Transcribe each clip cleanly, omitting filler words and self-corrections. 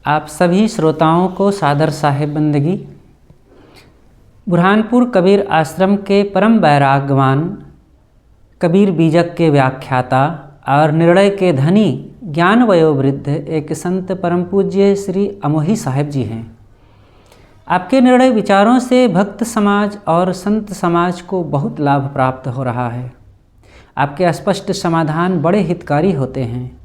आप सभी श्रोताओं को सादर साहिब बंदगी। बुरहानपुर कबीर आश्रम के परम वैराग्यवान कबीर बीजक के व्याख्याता और निर्णय के धनी ज्ञान वयोवृद्ध एक संत परम पूज्य श्री अमोही साहिब जी हैं। आपके निर्णय विचारों से भक्त समाज और संत समाज को बहुत लाभ प्राप्त हो रहा है। आपके स्पष्ट समाधान बड़े हितकारी होते हैं।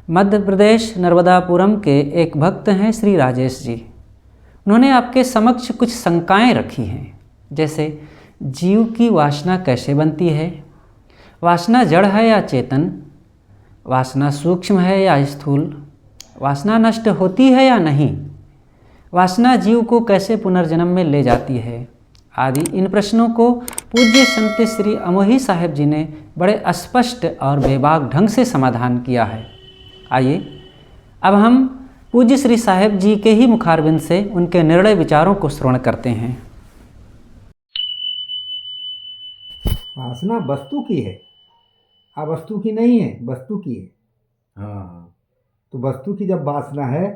मध्य प्रदेश नर्मदापुरम के एक भक्त हैं श्री राजेश जी। उन्होंने आपके समक्ष कुछ शंकाएं रखी हैं, जैसे जीव की वासना कैसे बनती है, वासना जड़ है या चेतन, वासना सूक्ष्म है या स्थूल, वासना नष्ट होती है या नहीं, वासना जीव को कैसे पुनर्जन्म में ले जाती है आदि। इन प्रश्नों को पूज्य संत श्री अमोही साहिब जी ने बड़े स्पष्ट और बेबाक ढंग से समाधान किया है। आइए अब हम पूज्य श्री साहिब जी के ही मुखारबिंद से उनके निर्णय विचारों को श्रवण करते हैं। वासना वस्तु की है, वस्तु की नहीं है, वस्तु की है। हाँ तो वस्तु की जब वासना है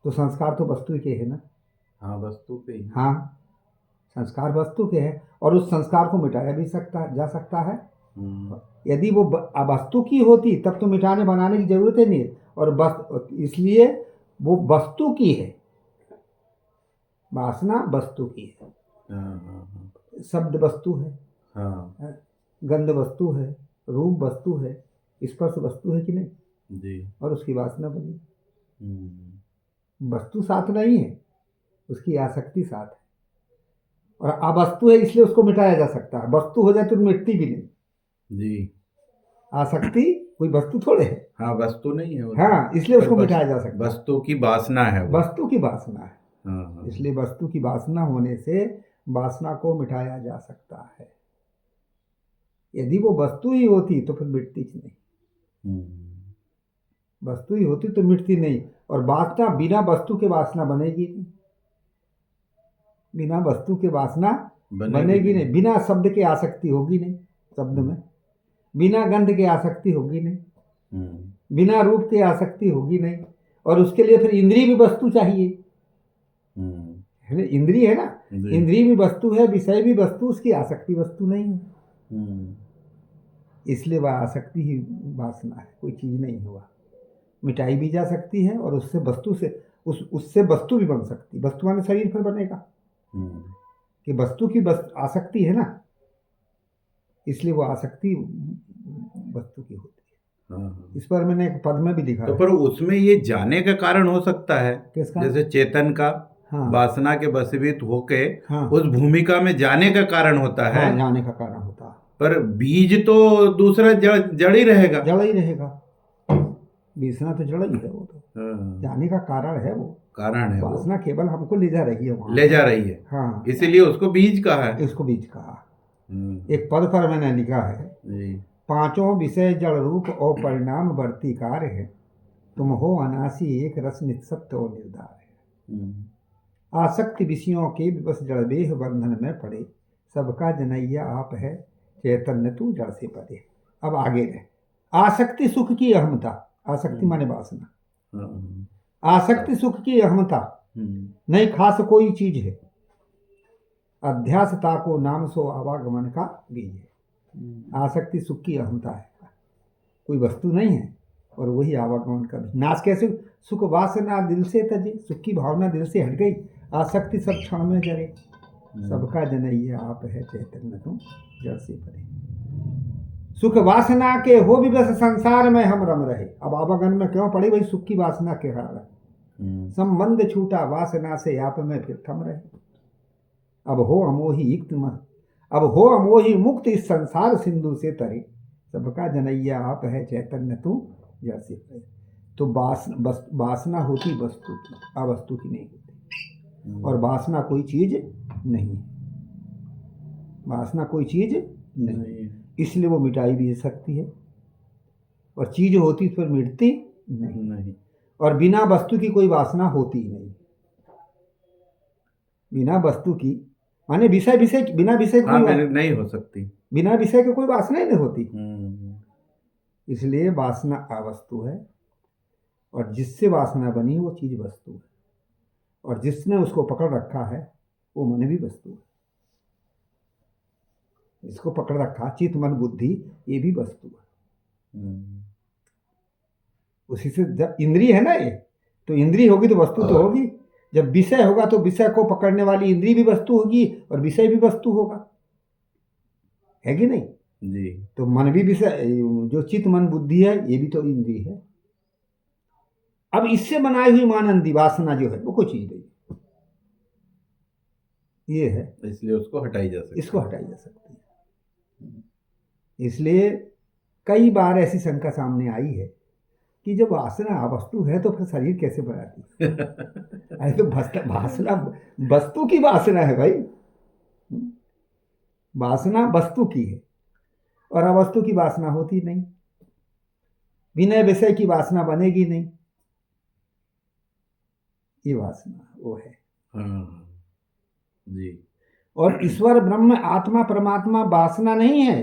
तो संस्कार तो वस्तु के है ना। हाँ, वस्तु पे ही। हाँ, संस्कार वस्तु के है और उस संस्कार को मिटाया भी जा सकता है। यदि वो वस्तु की होती तब तो मिटाने बनाने की जरूरत ही नहीं है, और इसलिए वो वस्तु की है। वासना वस्तु की है। शब्द वस्तु है, गंध वस्तु है, रूप वस्तु है, स्पर्श वस्तु है कि नहीं जी। और उसकी वासना बनी। वस्तु साथ नहीं है, उसकी आसक्ति साथ है। और अवस्तु है इसलिए उसको मिटाया जा सकता है। वस्तु हो जाए तो मिटती भी नहीं जी। आसक्ति कोई वस्तु थोड़े है। हाँ, वस्तु नहीं है वो। हाँ, इसलिए उसको मिटाया जा सकता है। वस्तु की वासना है वो। वस्तु की वासना है। हाँ। इसलिए वस्तु की वासना होने से वासना को मिटाया जा सकता है। यदि वो वस्तु ही होती तो फिर मिटती ही नहीं। वस्तु ही होती तो मिटती नहीं, और वासना बिना वस्तु के वासना बनेगी नहीं। बिना वस्तु के वासना बनेगी नहीं। बिना शब्द के आसक्ति होगी नहीं शब्द में, बिना गंध के आसक्ति होगी नहीं, बिना रूप के आसक्ति होगी नहीं। और उसके लिए फिर इंद्रिय भी वस्तु चाहिए। इंद्रिय है ना, इंद्रिय भी वस्तु है, विषय भी वस्तु, उसकी आसक्ति वस्तु नहीं है। इसलिए वह आसक्ति ही वासना है, कोई चीज नहीं हुआ। मिटाई भी जा सकती है और उससे वस्तु से उससे वस्तु भी बन सकती। वस्तु माने शरीर पर बनेगा कि वस्तु की आसक्ति है ना, इसलिए वो आसक्ति वस्तु की होती है। इस पर मैंने एक पद में भी लिखा तो है। पर उसमें ये जाने का कारण हो सकता है किसका? जैसे चेतन का। हाँ। वासना के वशीभूत होके हाँ। उस भूमिका में जाने का कारण होता है। हाँ, जाने का कारण होता है। पर बीज तो दूसरा जड़ ही रहेगा। जड़ ही रहेगा, वासना तो जड़ ही है। वो तो जाने का कारण है, वो कारण है। वासना केवल हमको ले जा रही है वहाँ, ले जा रही है। हाँ, इसीलिए उसको बीज कहा है। इसको बीज कहा। एक पद पर मैंने लिखा है, पांचों विषय जड़ रूप और परिणाम वर्ती कार्य है, तुम हो अनासी एक रस नित्सत्य और निर्धार है। आसक्ति विषयों के विवश जड़ देह बंधन में पड़े, सबका जनैया आप है, चैतन्य तू जड़ से परे। अब आगे रहे। आसक्ति सुख की अहमता, आसक्ति माने वासना, आसक्ति सुख की अहमता नहीं खास कोई चीज है, अध्यासता को नाम सो आवागमन का बीज है। आसक्ति सुख की अहमता है, कोई वस्तु नहीं है और वही आवागमन का बीज। नाश कैसे? सुख वासना दिल से तजे, सुख की भावना दिल से हट गई, आसक्ति सब क्षण में जरे, सबका जनैया आप है, चैतन्य तुम जड़ से परे। सुख वासना के हो भी बस संसार में हम रम रहे। अब आवागमन में क्यों पड़ी? भाई सुख की वासना के कारण संबंध छूटा वासना से, आप में फिर थम रहे। अब हो अमोही मुक्त इस संसार सिंधु से तरे, सबका जनैया आप है, चैतन्य तू जड़ से परे। तो वासना होती वस्तु की, अवस्तु की नहीं होती। और वासना कोई चीज नहीं, वासना कोई चीज नहीं, इसलिए वो मिटाई भी सकती है। और चीज होती तो फिर मिटती नहीं। और बिना वस्तु की कोई वासना होती नहीं। बिना वस्तु की माने बिना विषय नहीं हो सकती। बिना विषय के कोई वासना ही नहीं होती। इसलिए वासना अवस्तु है, और जिससे वासना बनी वो चीज वस्तु है। और जिसने उसको पकड़ रखा है वो मन भी वस्तु है। इसको पकड़ रखा चित्त मन बुद्धि ये भी वस्तु है। उसी से जब इंद्रिय है ना ये, तो इंद्रिय होगी तो वस्तु तो होगी। जब विषय होगा तो विषय को पकड़ने वाली इंद्रिय भी वस्तु होगी और विषय भी वस्तु होगा, है कि नहीं जी। तो मन भी विषय, जो चित्त मन बुद्धि है ये भी तो इंद्रिय है। अब इससे बनाई हुई मानंदी वासना जो है वो कोई चीज नहीं, ये है, इसलिए उसको हटाई जा सकती है। इसको हटाई जा सकती है। इसलिए कई बार ऐसी शंका सामने आई है कि जब वासना वस्तु है तो फिर शरीर कैसे बनाती है? अरे तो वासना वस्तु की वासना है भाई, वासना वस्तु की है और अवस्तु की वासना होती नहीं। विनय विषय की वासना बनेगी नहीं, ये वासना वो है। हाँ जी। और ईश्वर ब्रह्म आत्मा परमात्मा वासना नहीं है,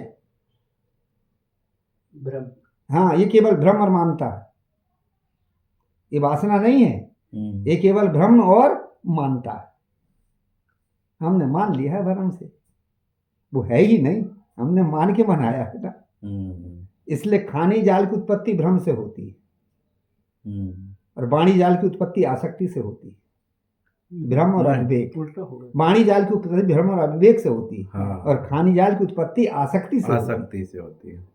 ब्रह्म, हाँ ये केवल भ्रम और मानता है, ये वासना नहीं है, ये केवल भ्रम और मानता है। हमने मान लिया है भ्रम से, वो है ही नहीं, हमने मान के बनाया है ना। इसलिए खाने जाल की उत्पत्ति भ्रम से होती है और वाणी जाल की उत्पत्ति आसक्ति से होती है। भ्रम और अविवेक, उल्टा हो गया। वाणी जाल की उत्पत्ति भ्रम और अविवेक से होती है। हाँ। और खानी जाल की उत्पत्ति आसक्ति से होती है। आसक्ति से होती है।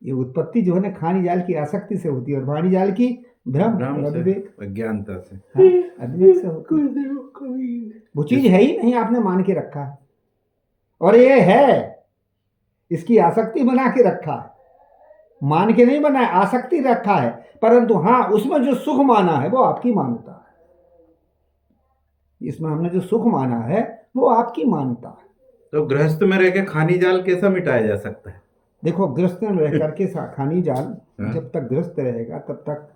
ये उत्पत्ति जो है ना खानी जाल की आसक्ति से होती है और वाणी जाल की भ्रम और अविवेक, अज्ञानता से, हाँ, अविवेक से होती है। वो चीज है ही नहीं, आपने मान के रखा है और ये है, इसकी आसक्ति बना के रखा है, मान के नहीं बनाया, आसक्ति रखा है। परंतु हाँ उसमें जो सुख माना है वो आपकी मान्यता है, इसमें हमने जो सुख माना है वो आपकी मान्यता है। तो गृहस्थ में रह के खानी जाल कैसा मिटाया जा सकता है? देखो गृहस्थ में रह करके खानी जाल, जब तक गृहस्थ रहेगा तब तक,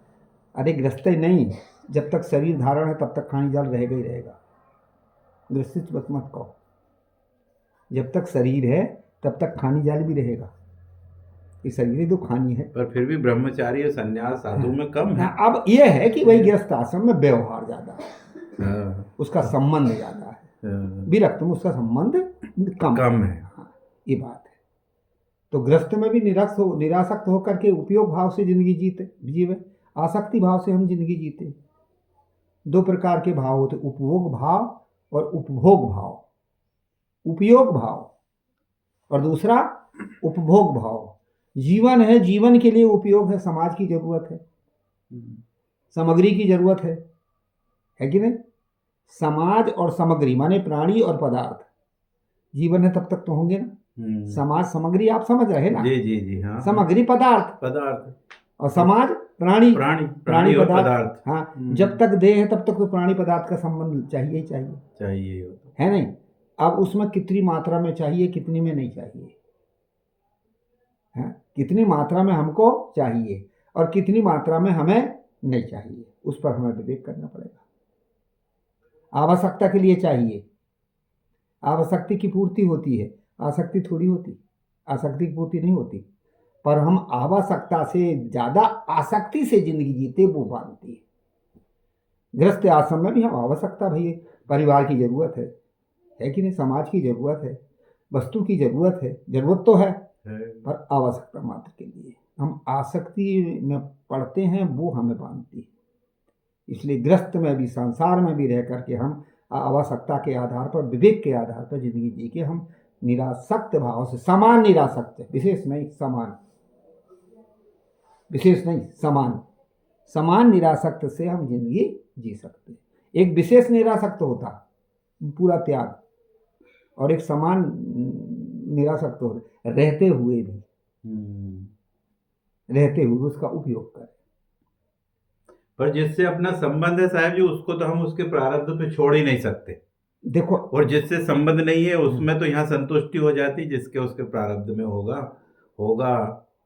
अरे गृहस्थ ही नहीं, जब तक शरीर धारण है तब तक खानी जाल रहेगा ही रहेगा। गृहस्थ मत कहो, जब तक शरीर है तब तक खानी जाल भी रहेगा, ये शरीर ही तो खानी है। पर फिर भी ब्रह्मचारी और संन्यास साधु में कम है। अब ये है कि वही गृहस्थ आश्रम में व्यवहार ज्यादा है, हाँ, उसका संबंध ज्यादा है, हाँ, विरक्त में उसका संबंध कम है। हाँ, ये बात है। तो गृहस्थ में भी निरासक्त होकर के उपयोग भाव से जिंदगी जीवे, आसक्ति भाव से हम जिंदगी जीते। दो प्रकार के भाव होते, उपभोग भाव और उपभोग भाव। उपयोग भाव और दूसरा उपभोग भाव। जीवन है, जीवन के लिए उपयोग है, समाज की जरूरत है, सामग्री की जरूरत है कि नहीं? समाज और सामग्री माने प्राणी और पदार्थ, जीवन है तब तक तो होंगे ना। समाज सामग्री आप समझ रहे ना? जी जी जी, हाँ। सामग्री पदार्थ और समाज प्राणी और पदार्थ। हाँ, जब तक देह है तब तक तो प्राणी पदार्थ का संबंध चाहिए ही चाहिए, है नहीं? अब उसमें कितनी मात्रा में चाहिए, कितनी में नहीं चाहिए, है? कितनी मात्रा में हमको चाहिए और कितनी मात्रा में हमें नहीं चाहिए, उस पर हमें विवेक करना पड़ेगा। आवश्यकता के लिए चाहिए, आवश्यकता की पूर्ति होती है, आसक्ति थोड़ी होती, आसक्ति की पूर्ति नहीं होती। पर हम आवश्यकता से ज़्यादा आसक्ति से जिंदगी जीते वो मानती है। गृहस्थ आश्रम में भी हम आवश्यकता, भाई परिवार की ज़रूरत है कि नहीं? समाज की ज़रूरत है, वस्तु की ज़रूरत है, ज़रूरत तो है पर आवश्यकता मात्र के लिए। हम आसक्ति में पड़ते हैं, वो हमें बांधती है। इसलिए गृहस्थ में भी संसार में भी रह करके हम आवश्यकता के आधार पर, विवेक के आधार पर जिंदगी जी के हम निरासक्त भाव से, समान निरासक्त, विशेष नहीं समान, विशेष नहीं समान निरासक्त से हम जिंदगी जी सकते हैं। एक विशेष निरासक्त होता पूरा त्याग, और एक समान निरासक्त होता रहते हुए उसका उपयोग करें। पर जिससे अपना संबंध है साहब जी, उसको तो हम उसके प्रारब्ध पे छोड़ ही नहीं सकते। देखो, और जिससे संबंध नहीं है उसमें तो यहाँ संतुष्टि हो जाती, जिसके उसके प्रारब्ध में होगा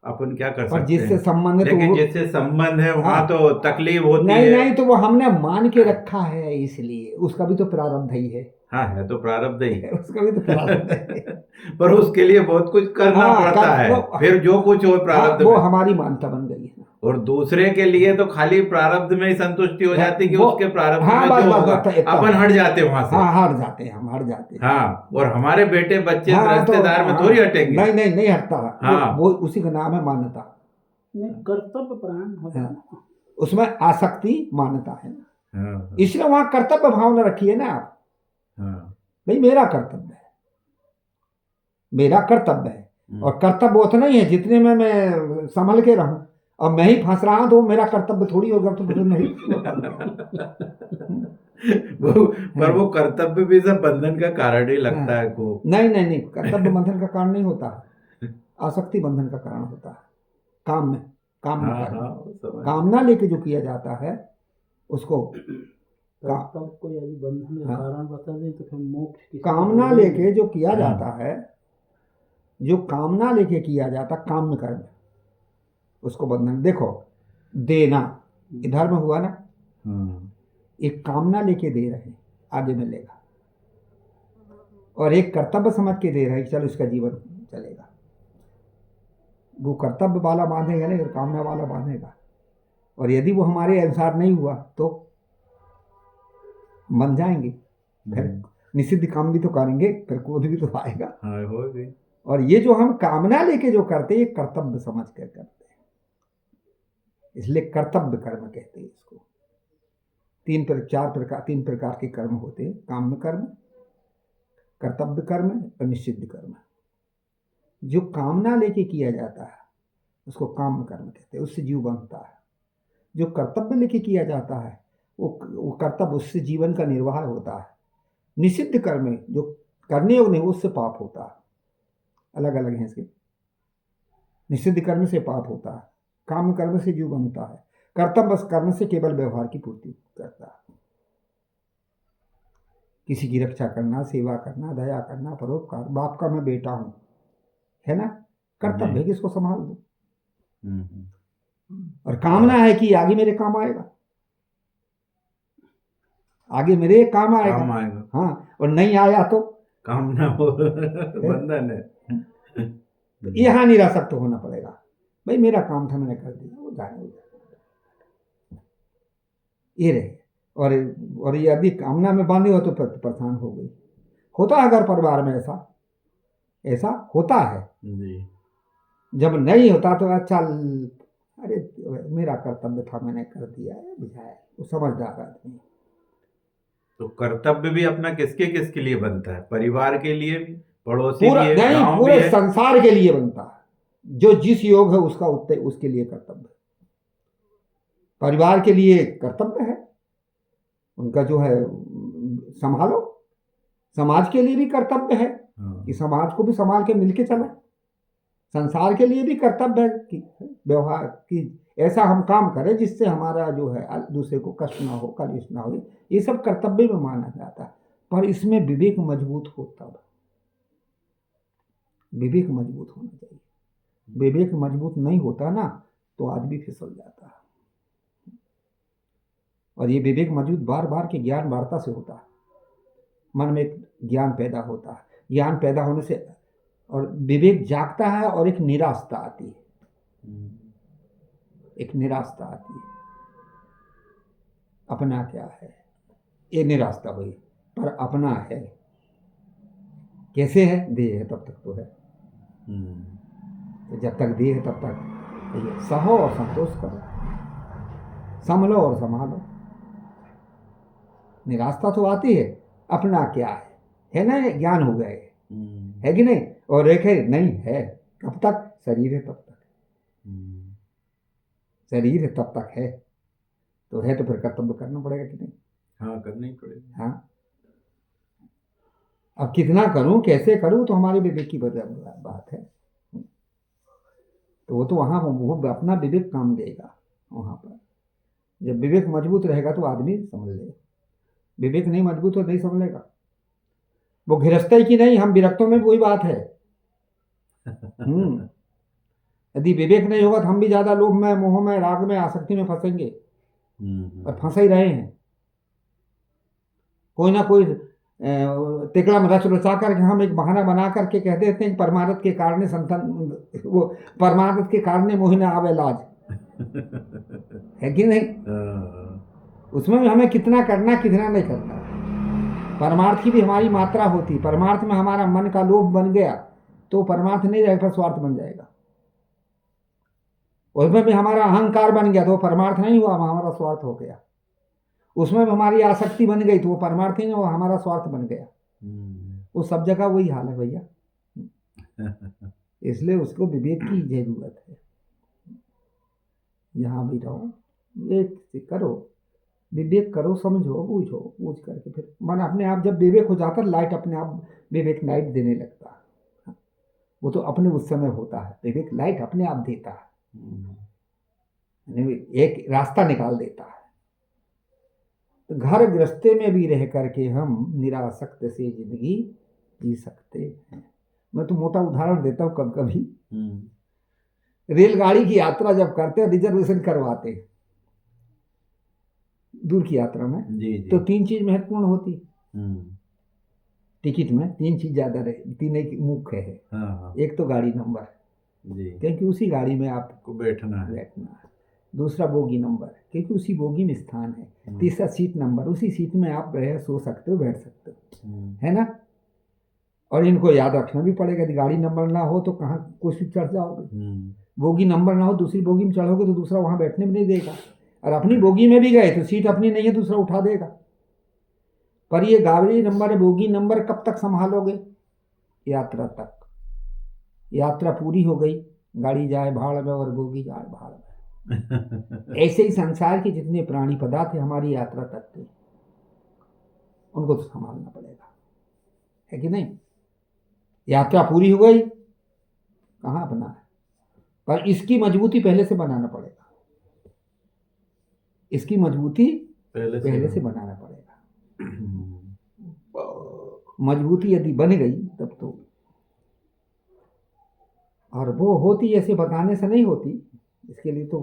अपन क्या कर सकते हैं। जिससे संबंध है, लेकिन तो जिससे संबंध है वहाँ हाँ, तो तकलीफ होती नहीं, है। नहीं, तो वो हमने मान के रखा है, इसलिए उसका भी तो प्रारब्ध ही है। हाँ, है तो प्रारब्ध ही उसका भी तो प्रारब्ध है। पर उसके लिए बहुत कुछ करना पड़ता है। फिर जो कुछ हो प्रारब्ध वो में, हमारी मान्यता बन गई है, और दूसरे के लिए तो खाली प्रारब्ध में ही संतुष्टि हो जाती कि वो- उसके प्रारब्ध हाँ, में बस जो बस होगा बस इतना। अपन हट जाते वहां से। हाँ, हट जाते हैं, हम हट जाते हैं। हाँ, और हमारे बेटे बच्चे हाँ, तो रिश्तेदार में हाँ, थोड़ी हटेंगे। नहीं नहीं नहीं हटता। हाँ। वो उसी का नाम है मान्यता। नहीं, कर्तव्य परायण हो हाँ। जाना। उसमें आसक्ति मान्यता है ना, हाँ, हाँ, इसलिए वहां कर्तव्य भावना रखिए ना आप। हाँ, भाई मेरा कर्तव्य है, मेरा कर्तव्य है। और कर्तव्य उतना ही है जितने में मैं संभल के रहूं। और मैं ही फंस रहा हूं तो मेरा कर्तव्य थोड़ी होगा, तो फिर नहीं पर वो कर्तव्य भी सब बंधन का कारण ही लगता है को। नहीं नहीं नहीं, कर्तव्य बंधन का कारण नहीं होता है, आसक्ति बंधन का कारण होता है। काम में, काम में हाँ, कर्म। हाँ, वो समझ। कामना लेके जो किया जाता है उसको कर्तव्य को यदि बंधन का हाँ। कारण बता दें तो फिर मोक्ष की कामना लेके जो किया जाता है, जो कामना लेके किया जाता काम में कर्म, उसको बंधन। देखो, देना ये धर्म हुआ ना, एक कामना लेके दे रहे हैं आगे मिलेगा, और एक कर्तव्य समझ के दे रहे हैं कि चलो इसका जीवन चलेगा। वो कर्तव्य वाला बांधेगा नहीं, और कामना वाला बांधेगा। और यदि वो हमारे अनुसार नहीं हुआ तो बन जाएंगे, फिर निषिद्ध काम भी तो करेंगे, फिर क्रोध भी तो आएगा। हाँ, हो गई। और ये जो हम कामना लेके जो करते हैं, ये कर्तव्य समझ कर करते हैं, इसलिए कर्तव्य कर्म कहते हैं इसको। तीन प्रकार के कर्म होते हैं, काम्य कर्म, कर्तव्य कर्म और निषिद्ध कर्म। जो कामना लेके किया जाता है उसको काम्य कर्म कहते हैं, उससे जीव बनता है। जो कर्तव्य लेके किया जाता है वो कर्तव्य, उससे जीवन का निर्वाह होता है। निषिद्ध कर्म जो करने योग्य नहीं, उससे पाप होता है। अलग अलग हैं इसके। निषिद्ध कर्म से पाप होता है, काम कर्म से जीव बनता है, कर्तव्य कर्म से केवल व्यवहार की पूर्ति करता है। किसी की रक्षा करना, सेवा करना, दया करना, परोपकार। बाप का मैं बेटा हूं, है ना, कर्तव्य है कि इसको संभाल दो। और कामना है कि आगे मेरे काम आएगा, आगे मेरे काम आएगा। हाँ, और नहीं आया तो कामना हो बंधन है। यहाँ निरासक्त होना पड़ेगा। भाई मेरा काम था, मैंने कर दिया, वो जाने ये रहे। और यदि कामना में बांधे हो तो परेशान हो गई। होता है अगर परिवार में ऐसा होता है जी। जब नहीं होता तो अच्छा, अरे मेरा कर्तव्य था, मैंने कर दिया है, बुझाया। वो समझदार आदमी। तो कर्तव्य भी अपना किसके किसके लिए बनता है? परिवार के लिए भी, पड़ोसी पूरा भी है, नहीं, गांव भी पूरे है। संसार के लिए बनता है। जो जिस योग है उसका उत्तर, उसके लिए कर्तव्य। परिवार के लिए कर्तव्य है उनका जो है संभालो। समाज के लिए भी कर्तव्य है कि समाज को भी संभाल के मिलके चलो। संसार के लिए भी कर्तव्य है कि व्यवहार की ऐसा हम काम करें जिससे हमारा जो है दूसरे को कष्ट ना हो, कलेश ना हो। ये सब कर्तव्य में माना जाता है, पर इसमें विवेक मजबूत हो, तब विवेक मजबूत होना चाहिए। विवेक मजबूत नहीं होता ना तो आदमी फिसल जाता है। और ये विवेक मजबूत बार बार के ज्ञान वार्ता से होता है। मन में एक ज्ञान पैदा होता है, ज्ञान पैदा होने से और विवेक जागता है, और एक निराशा आती है। एक निराशा आती है, अपना क्या है, ये निराशा हुई। पर अपना है कैसे है? देह है तब तक तो है। तो जब तक देह है तब तक ये सहो और संतोष करो, संभलो और संभालो। निराशा तो आती है, अपना क्या है ना, ये ज्ञान हो गए, है कि नहीं। और एक है नहीं है, कब तक? शरीर है तब तक, शरीर है तब तक है। तो है तो फिर कर्तव्य करना पड़ेगा कि नहीं? हाँ, करना ही पड़ेगा। हाँ, अब कितना करूं, कैसे करूं, तो हमारे विवेक की बात है। तो वो तो वहां वो अपना विवेक काम देगा वहां पर। जब विवेक मजबूत रहेगा तो आदमी समझ लेगा। विवेक नहीं मजबूत हो नहीं समझेगा। वो गृहस्थ ही कि नहीं, हम विरक्तों में वही बात है। यदि विवेक नहीं होगा तो हम भी ज्यादा लोभ में, मोह में, राग में, आसक्ति में फंसेंगे, और फंसे ही रहे हैं। कोई ना कोई तिकड़ा में रच रचा करके हम एक बहाना बना करके कह देते हैं कि परमार्थ के कारण संतन, वो परमार्थ के कारण मोह न आवे लाज। है कि नहीं? हाँ, उसमें भी हमें कितना करना कितना नहीं करना। परमार्थ की भी हमारी मात्रा होती। परमार्थ में हमारा मन का लोभ बन गया तो परमार्थ नहीं रहेगा, फिर स्वार्थ बन जाएगा। उसमें भी हमारा अहंकार बन गया तो वो परमार्थ नहीं हुआ, हमारा स्वार्थ हो गया। उसमें भी हमारी आसक्ति बन गई तो वो परमार्थ ही नहीं, वो हमारा स्वार्थ बन गया। वो सब जगह वही हाल है भैया। इसलिए उसको विवेक की जरूरत है। यहाँ भी रहो, विवेक से करो, विवेक करो, समझो, बूझो, बूझ करके फिर मन अपने आप जब विवेक हो जाता है, लाइट अपने आप विवेक लाइट देने लगता है। वो तो अपने उस समय होता है, विवेक लाइट अपने आप देता है, यानी एक रास्ता निकाल देता है। तो घर गृहस्थी में भी रह करके हम निरासक्त से जिंदगी जी सकते हैं। मैं तो मोटा उदाहरण देता हूँ, कभी कभी रेलगाड़ी की यात्रा जब करते हैं, रिजर्वेशन करवाते हैं दूर की यात्रा में, जी जी। तो 3 चीज महत्वपूर्ण होती। हम्म, टिकट में 3 चीज ज्यादा रहे, 3 एक मुख्य है। हाँ हाँ एक तो गाड़ी नंबर, जी, क्योंकि उसी गाड़ी में आपको को बैठना है। बैठना है। दूसरा बोगी नंबर, क्योंकि उसी बोगी में स्थान है। तीसरा सीट नंबर, उसी सीट में आप रह सो सकते हो, बैठ सकते हो, है ना। और इनको याद रखना भी पड़ेगा। यदि गाड़ी नंबर ना हो तो कहाँ कुछ भी चढ़ जाओगे। बोगी नंबर ना हो, दूसरी बोगी में चढ़ोगे तो दूसरा वहां बैठने में नहीं देगा। और अपनी बोगी में भी गए तो सीट अपनी नहीं है, दूसरा उठा देगा। पर ये गाड़ी नंबर, बोगी नंबर कब तक संभालोगे? यात्रा तक। यात्रा पूरी हो गई, गाड़ी जाए भाड़ में और बोगी जाए भाड़ में। ऐसे ही संसार के जितने प्राणी पदार्थ है हमारी यात्रा तक के, उनको तो संभालना पड़ेगा, है कि नहीं। यात्रा पूरी हो गई, कहाँ बना है, पर इसकी मजबूती पहले से बनाना पड़ेगा। इसकी मजबूती पहले से बनाना पड़ेगा। मजबूती यदि बन गई तब तो, और वो होती ऐसे बताने से नहीं होती, इसके लिए तो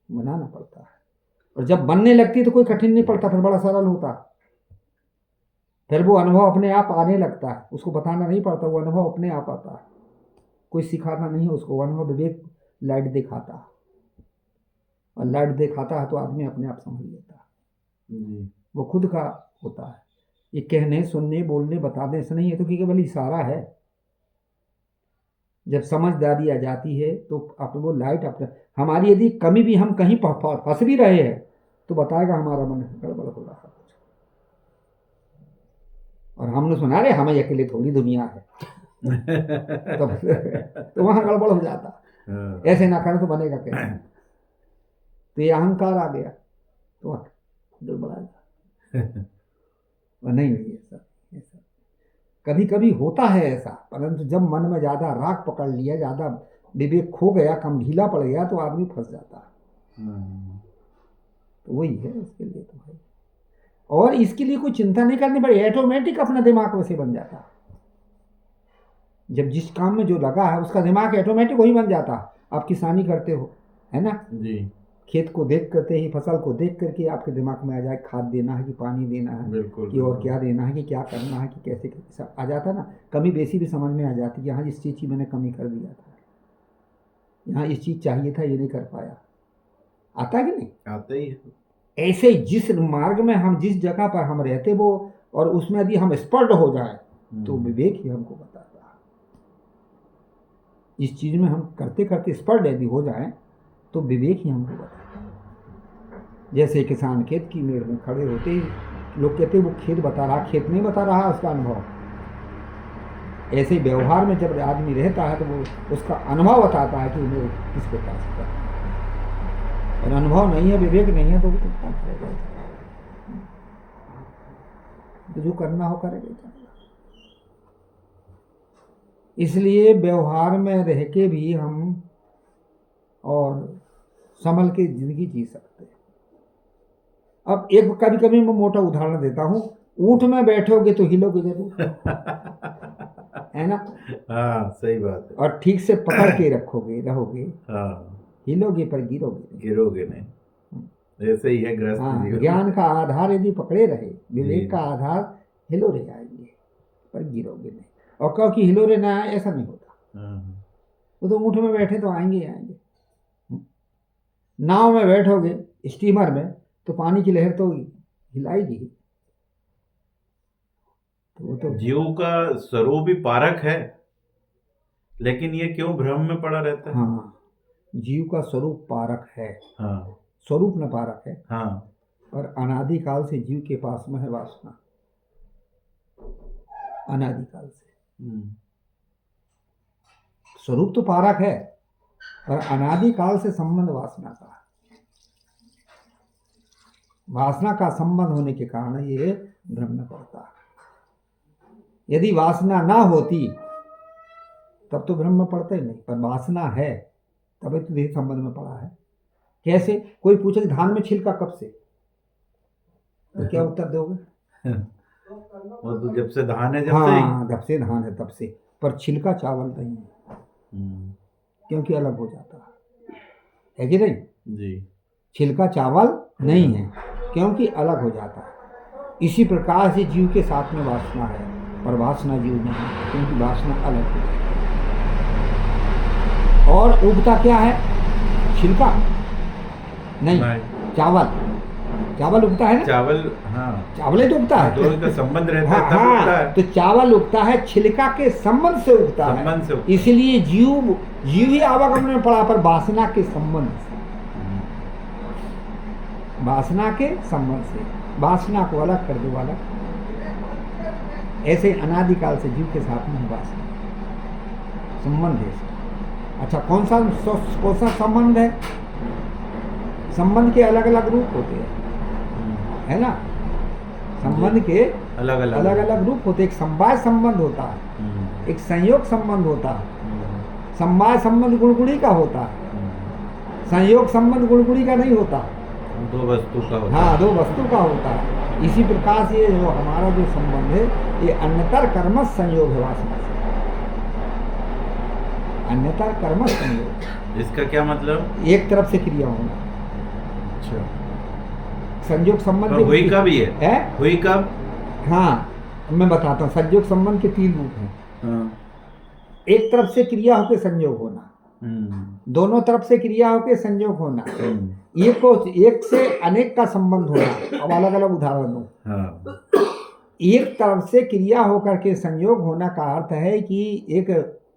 बनाना पड़ता है। और जब बनने लगती है तो कोई कठिन नहीं पड़ता, फिर बड़ा सरल होता है। फिर वो अनुभव अपने आप आने लगता है, उसको बताना नहीं पड़ता, वो अनुभव अपने आप आता है। कोई सिखाता नहीं है उसको, अनुभव विवेक लाइट दिखाता है। और लाइट दिखाता है तो आदमी अपने आप समझ लेता है, वो खुद का होता है। ये कहने, सुनने, बोलने, बताने से नहीं है, तो केवल इशारा है। जब समझदारी आ जाती है तो अपने वो लाइट अपने, हमारी यदि कमी भी, हम कहीं फंस भी रहे हैं तो बताएगा हमारा मन गड़बड़ हो रहा है कुछ। और हमने सुना रहे हमें अकेले थोड़ी दुनिया है। तो वहां गड़बड़ हो जाता। ऐसे ना करें तो बनेगा कैसे। तो ये अहंकार आ गया तो गड़बड़ाएगा। नहीं है ऐसा। कभी कभी होता है ऐसा, परंतु जब मन में ज्यादा राग पकड़ लिया, ज्यादा विवेक खो गया, कम ढीला पड़ गया, तो आदमी फंस जाता है। तो वही है इसके लिए तो भाई। और इसके लिए कोई चिंता नहीं करनी पड़ी, ऑटोमेटिक अपना दिमाग वैसे बन जाता है। जब जिस काम में जो लगा है उसका दिमाग ऑटोमेटिक वही बन जाता है। आप किसानी करते हो, है ना जी, खेत को देख करते ही, फसल को देख करके आपके दिमाग में आ जाए खाद देना है कि पानी देना है, बिल्कुल, कि और क्या देना है, कि क्या करना है, कि कैसे सब आ जाता ना। कमी बेसी भी समझ में आ जाती कि हाँ इस चीज़ की मैंने कमी कर दिया था, यहाँ इस चीज़ चाहिए था ये नहीं कर पाया। आता कि नहीं? आता ही है। ऐसे जिस मार्ग में हम, जिस जगह पर हम रहते वो, और उसमें यदि हम स्पर्ड हो जाए तो विवेक ही हमको बताता है। इस चीज़ में हम करते करते स्पर्ड यदि हो जाए तो विवेक ही हमको बताता है। जैसे किसान खेत की मेड़ में खड़े होते ही लोग कहते वो खेत बता रहा, खेत नहीं बता रहा उसका अनुभव। ऐसे व्यवहार में जब आदमी रहता है तो वो उसका अनुभव बताता है कि वो किस प्रकार से करता है। और अनुभव नहीं है, विवेक नहीं है, तो वो कौन करेगा? तो जो करना हो करेगा। इसलिए व्यवहार में रह के भी हम और संभल के जिंदगी जी सकते हैं। अब एक कभी कभी मैं मोटा उदाहरण देता हूँ, ऊंट में बैठोगे तो हिलोगे जरूर, है ना। हाँ सही बात है। और ठीक से पकड़ के रखोगे रहोगे, हाँ, हिलोगे पर गिरोगे गिरोगे नहीं। ऐसे ही है गृहस्थ हाँ, जीवन। ज्ञान का आधार यदि पकड़े रहे, विवेक का आधार, हिलो रहे आएंगे पर गिरोगे नहीं। और कहो कि हिलो रहे ना आए, ऐसा नहीं होता। वो तो ऊँट में बैठे तो आएंगे ही आएंगे। नाव में बैठोगे स्टीमर में तो पानी की लहर तो हिलाएगी, तो वो तो जीव का स्वरूप ही पारक है, लेकिन ये क्यों भ्रम में पड़ा रहता है? हाँ, जीव का स्वरूप पारक है, हाँ स्वरूप न पारक है, हाँ पर अनादिकाल से जीव के पास में है वासना, अनादिकाल से। स्वरूप तो पारक है पर अनादिकाल से संबंध वासना का है। वासना का संबंध होने के कारण ये भ्रम में पड़ता है। यदि वासना ना होती तब तो भ्रम में पड़ता ही नहीं, पर वासना है तभी तो देह संबंध में पड़ा है। कैसे? कोई पूछे कि धान में छिलका कब से, तो क्या उत्तर दोगे? वो तो जब से धान है, जब से ही। हाँ, जब से धान है तब से, पर छिलका चावल नहीं है, क्योंकि अलग हो जाता है कि नहीं जी। छिलका चावल नहीं है क्योंकि अलग हो जाता है। इसी प्रकार से जीव के साथ में वासना है, पर वासना जीव नहीं है, क्योंकि वासना अलग हो जाती है। और उगता क्या है? छिलका नहीं, चावल। चावल उगता है ना, चावल, हाँ, चावल ही तो उगता है, दोनों का संबंध रहता हाँ, है तब हाँ, उगता है। तो चावल उगता है छिलका के संबंध से उगता है, संबंध से उगता है। इसलिए जीव ही आवागमन में पड़ा, पर वासना के संबंध से, वासना के संबंध से, वासना को अलग कर दो अलग। ऐसे अनादिकाल से जीव के साथ में वासना संबंध है। अच्छा, कौन सा संबंध है? संबंध के अलग अलग रूप होते हैं, है ना। संबंध के अलग अलग अलग रूप होते हैं। एक समवाय संबंध होता है, एक संयोग संबंध होता है। समवाय संबंध गुणगुणी का होता है, संयोग संबंध गुणगुणी का नहीं होता, दो वस्तु का होता हाँ, है। दो वस्तु का होता है। इसी प्रकार से जो हमारा जो संबंध है ये अन्यतर कर्मस संयोग है वासना से, अन्यतर कर्मस संयोग। इसका क्या मतलब? एक तरफ से क्रिया होना। अच्छा, संयोग संबंध पर हुई कब ये है? हुई कब? हाँ, मैं बताता हूँ। संयोग संबंध के 3 रूप हैं। हाँ। एक तरफ से क्रिया होकर संयोग होना, दोनों तरफ से क्रिया होकर संयोग होना, एक से अनेक का संबंध होना। अब अलग अलग उदाहरण दो। हाँ। एक तरफ से क्रिया होकर के संयोग होना का अर्थ है कि एक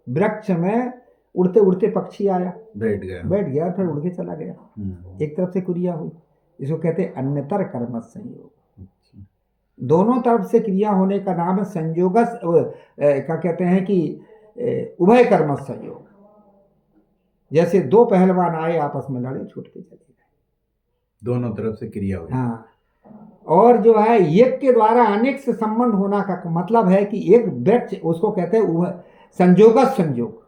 वृक्ष में उड़ते उड़ते पक्षी आया, बैठ गया, फिर उड़ के चला गया। एक तरफ से क्रिया हुई, इसको कहते हैं अन्यतर कर्म संयोग। दोनों तरफ से क्रिया होने का नाम है संयोगस, क्या कहते हैं कि उभय कर्म संयोग। जैसे 2 पहलवान आए, आपस में लड़े, छूट के चले गए, दोनों तरफ से क्रिया हुई। हाँ। और जो है एक के द्वारा अनेक से संबंध होना का मतलब है कि एक वृक्ष, उसको कहते हैं संयोगस संयोग।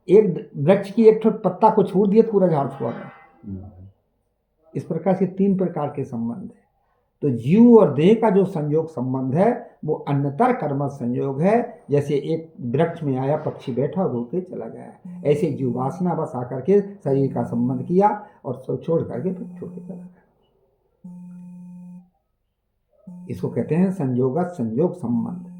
एक वृक्ष की एक पत्ता को छोड़ दिए, पूरा झाड़ छुआ गया। इस प्रकार से 3 प्रकार के संबंध है। तो जीव और देह का जो संयोग संबंध है वो अन्यतर कर्म संयोग है। जैसे एक वृक्ष में आया, पक्षी बैठा, रोक के चला गया, ऐसे जीव वासना बस आकर के शरीर का संबंध किया और सब छोड़ करके फिर छोड़ के चला गया। इसको कहते हैं संयोगत संयोग संबंध।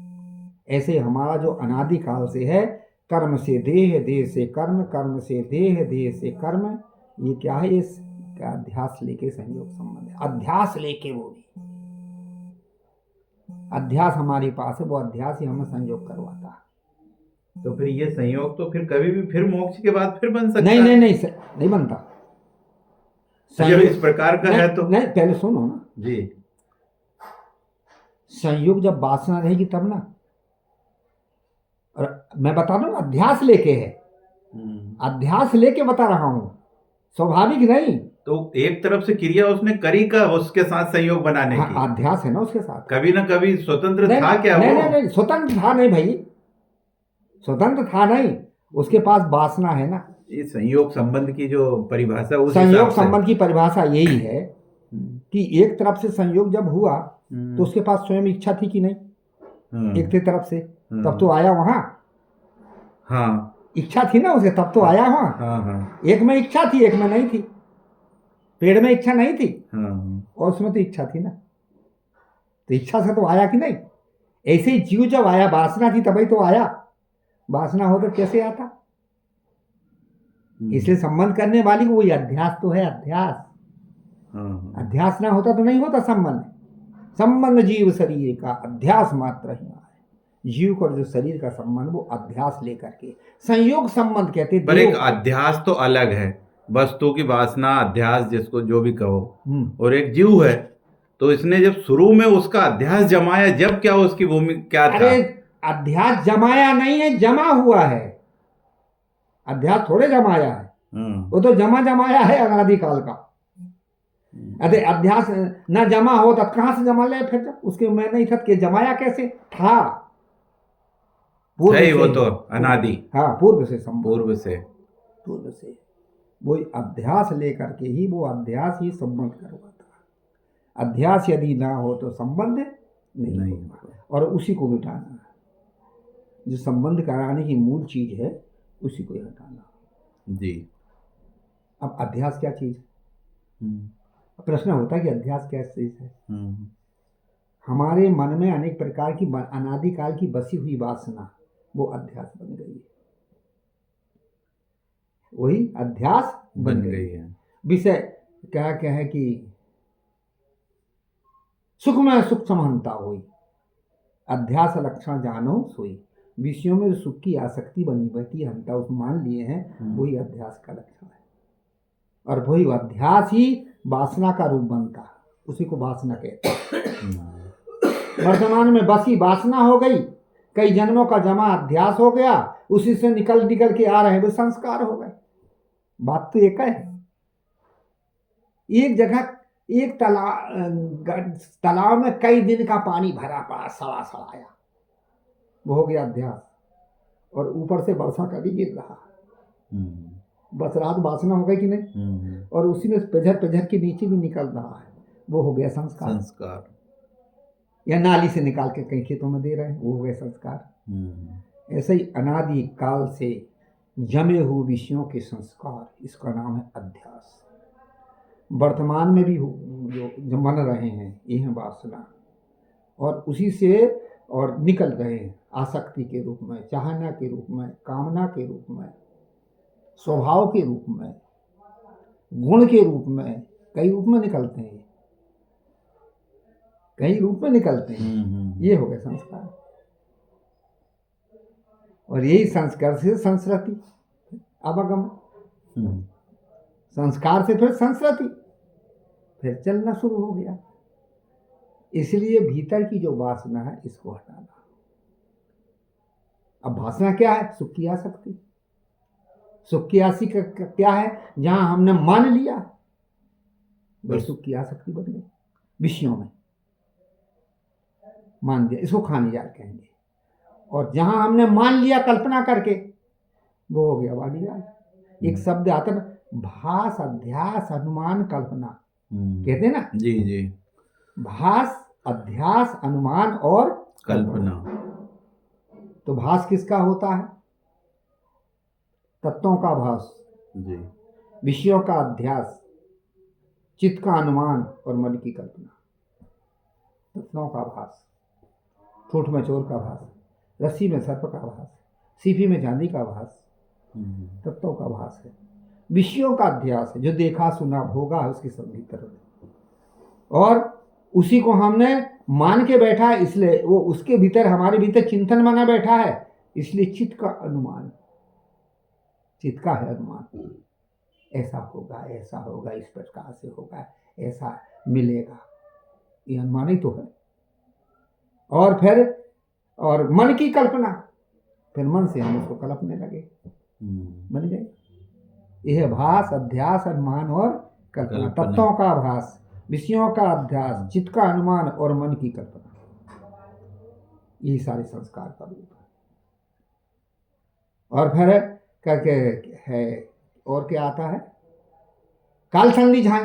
ऐसे हमारा जो अनादिकाल से है, कर्म से देह, देह से कर्म, कर्म से देह, देह से कर्म, ये क्या है? इस अध्यास लेके संयोग संबंध है। अध्यास लेके, वो भी अध्यास हमारे पास है, वो अध्यास ही हमें संयोग करवाता है। तो फिर ये संयोग तो फिर कभी भी फिर मोक्ष के बाद फिर बन सकता नहीं, है? नहीं बनता। जब इस प्रकार का है तो नहीं, पहले सुनो ना जी। संयोग जब वासना रहेगी तब ना। और मैं बता रहा हूँ अध्यास लेके है, अध्यास लेके बता रहा हूँ, स्वाभाविक नहीं। तो एक तरफ से क्रिया उसने करी का उसके साथ संयोग बनाने की, अध्यास है ना उसके साथ। कभी ना कभी स्वतंत्र था क्या? नहीं, स्वतंत्र था नहीं भाई, स्वतंत्र था नहीं, उसके पास वासना है ना। ये संयोग संबंध की जो परिभाषा, उस संयोग संबंध की परिभाषा यही है कि एक तरफ से संयोग जब हुआ तो उसके पास स्वयं इच्छा थी कि नहीं? एक की तरफ से, तब तो आया वहां। हाँ, इच्छा थी ना उसे, तब तो आया वहां। हाँ। एक में इच्छा थी, एक में नहीं थी। पेड़ में इच्छा नहीं थी, हाँ। और उसमें तो इच्छा थी ना, तो इच्छा से तो आया कि नहीं? ऐसे ही जीव जब आया, वासना थी तभी तो आया। वासना हो तो कैसे आता? इसलिए संबंध करने वाली को वही अध्यास तो है, अध्यास। अध्यास ना होता तो नहीं होता संबंध। संबंध जीव शरीर का अध्यास मात्र ही है। जीव को जो शरीर का संबंध वो अध्यास लेकर के संयोग संबंध कहते हैं। पर एक अध्यास तो अलग है, वस्तु की वासना अध्यास जिसको जो भी कहो, और एक जीव है। तो इसने जब शुरू में उसका अध्यास जमाया, जब क्या उसकी भूमिका क्या था? अरे अध्यास जमाया नहीं है, जमा हुआ है। अध्यास थोड़े जमाया है, वो तो जमाया है अनादिकाल का। अरे अध्यास न जमा हो तो कहां से जमा ले फिर? जब उसके मैं नहीं था कि जमाया कैसे था? सही, वो तो अनादि। हाँ, पूर्व से वो अध्यास लेकर के ही वो अध्यास ही संबंध करवाता। अध्यास यदि ना हो तो संबंध नहीं होगा, और उसी को मिटाना है। जो संबंध कराने की मूल चीज है उसी को हटाना जी। अब अध्यास क्या चीज है? प्रश्न होता है कि अध्यास क्या चीज है? हमारे मन में अनेक प्रकार की अनादिकाल की बसी हुई वासना वो अध्यास बन गई है। वही अध्यास बन गई है। विषय क्या है कि सुख में सुख समानता हुई, अध्यास लक्षण जानो सोई। विषयों में जो सुख की आसक्ति बनी बैठी हंता उस मान लिए हैं, वही अध्यास का लक्षण है। और वही अध्यास ही वासना का रूप बनता है, उसी को वासना कहते हैं। वर्तमान में बसी वासना हो गई, कई जन्मों का जमा अध्यास हो गया, उसी से निकल के आ रहे हैं वो संस्कार हो गए। बात तो एक है। एक जगह एक तालाब में कई दिन का पानी भरा पड़ा, सड़ाया, वो हो गया अध्यास। और ऊपर से वर्षा का भी गिर रहा, बस रात वासना हो गई कि नहीं? और उसी में पेजर के नीचे भी निकल रहा है, वो हो गया संस्कार। या नाली से निकाल के कई खेतों में दे रहे हैं, वो हो गया संस्कार। ऐसे ही अनादि काल से जमे हुए विषयों के संस्कार, इसका नाम है अध्यास। वर्तमान में भी जो मन रहे हैं ये है वासना, और उसी से और निकल रहे हैं आसक्ति के रूप में, चाहना के रूप में, कामना के रूप में, स्वभाव के रूप में, गुण के रूप में, कई रूप में निकलते हैं, कई रूप में निकलते हैं। ये हो गए संस्कार। और यही संस्कार से संस्कृति अवगम, संस्कार से फिर संस्कृति, फिर चलना शुरू हो गया। इसलिए भीतर की जो वासना है इसको हटाना। अब वासना क्या है? सुख की आसक्ति। सुख की आसक्ति क्या है? जहां हमने मान लिया वह सुख की आसक्ति बन गई। विषयों में मान दिया, इसको खानियार कहेंगे। और जहां हमने मान लिया कल्पना करके, वो हो गया वाणियार। एक शब्द आता है भास, अध्यास, अनुमान, कल्पना, कहते हैं ना? जी। भास, अध्यास, अनुमान और कल्पना। तो भास किसका होता है? तत्वों का भास जी, विषयों का अध्यास, चित्त का अनुमान और मन की कल्पना। तत्वों का भास, ठूठ में चोर का भास, रस्सी में सर्प का भास, सीपी में चांदी का भास, तत्वों का भास है। विषयों का अध्यास है, जो देखा सुना भोगा है उसके सब भीतर, और उसी को हमने मान के बैठा है, इसलिए वो उसके भीतर, हमारे भीतर चिंतन बना बैठा है, इसलिए चित्त का अनुमान, चित्त का है अनुमान। ऐसा होगा, इस प्रकार से होगा, ऐसा मिलेगा, ये अनुमान ही तो है। और फिर और मन की कल्पना, फिर मन से हम उसको कल्पने लगे, बन गए। यह भास, अध्यास, अनुमान और कल्पना। तत्वों का भास, विषयों का अध्यास, चित्त का अनुमान और मन की कल्पना, यही सारे संस्कार का रूप है। और फिर करके है, और क्या आता है? काल संधि झाई।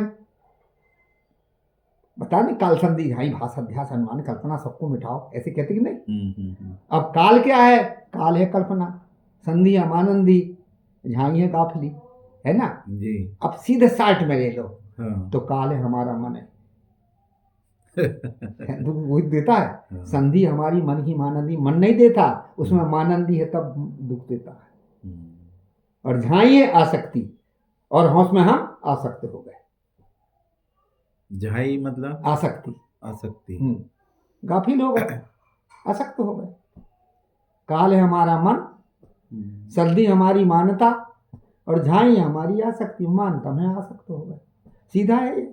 बता नहीं, काल संधि झाई, भास, अध्यास, अनुमान, कल्पना, सबको मिटाओ, ऐसे कहते कि नहीं? अब काल क्या है? काल है कल्पना, संधि अमानंदी, झाई है गाफली, है ना जी। अब सीधे साठ में ले लो, तो काल है हमारा मन है। दुख देता है। संधि हमारी मन की मानंदी, मन नहीं देता, उसमें मानंदी है तब दुख देता है। और झाई है आसक्ति, और होश में हम आसक्त हो गए। झाई मतलब आसक्ति, आसक्ति। गाफिल हो गए, आसक्त हो गए। काल है हमारा मन, सर्दी हमारी मान्यता, और झाई हमारी आसक्ति, मानता में आसक्त हो गए। सीधा है ये।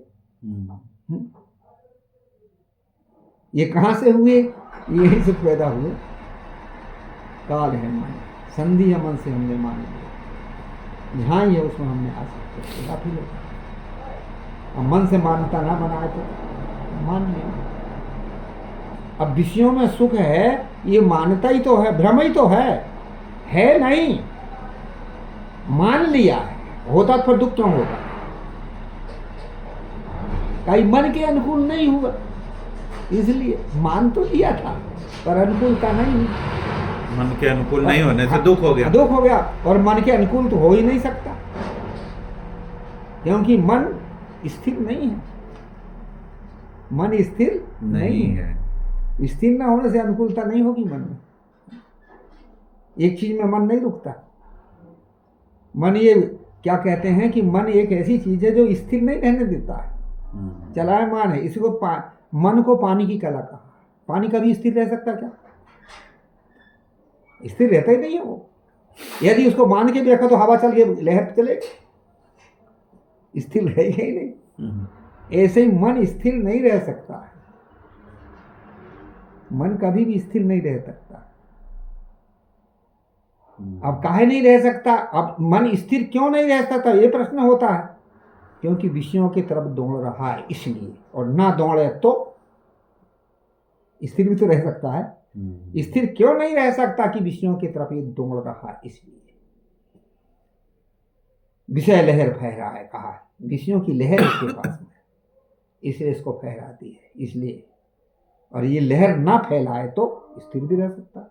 ये कहाँ से हुए? यही से पैदा हुए। काल है मन, संधि है मन से हमने मान लिया, झाई है उसमें हमने आसक्त काफी लोग। अब मन से मान्यता ना बनाए तो मान लिया। अब विषयों में सुख है, ये मान्यता ही तो है, भ्रम ही तो है नहीं, मान लिया है। होता तो फिर दुख क्यों होता? कहीं मन के अनुकूल नहीं हुआ, इसलिए मान तो लिया था पर अनुकूलता नहीं हुई। मन के अनुकूल नहीं होने से दुख हो गया। दुख हो गया, और मन के अनुकूल तो हो ही नहीं सकता, क्योंकि मन स्थिर नहीं है। मन स्थिर नहीं है। स्थिर ना होने से अनुकूलता नहीं होगी मन में। एक चीज में मन नहीं रुकता। मन, ये क्या कहते हैं कि मन एक ऐसी चीज है जो स्थिर नहीं रहने देता है, चलायमान है। इसी को मन को पानी की कला कहा। पानी कभी स्थिर रह सकता क्या? स्थिर रहता ही नहीं है वो। यदि उसको बांध के भी रखा तो हवा चल के लहर चलेगी, स्थिर रहेगा ही नहीं। ऐसे ही मन स्थिर नहीं रह सकता है। मन कभी भी स्थिर नहीं रह सकता। अब काहे नहीं रह सकता? अब मन स्थिर क्यों नहीं रह सकता, ये प्रश्न होता है। क्योंकि विषयों की तरफ दौड़ रहा है इसलिए, और ना दौड़े तो स्थिर भी तो रह सकता है। स्थिर क्यों नहीं रह सकता? कि विषयों की तरफ ये दौड़ रहा है इसलिए। विषय लहर फहरा है, कहा है विषयों की लहर इसके पास में, इसलिए इसको फहराती है, इसलिए। और ये लहर ना फैलाए तो स्थिर भी रह सकता है,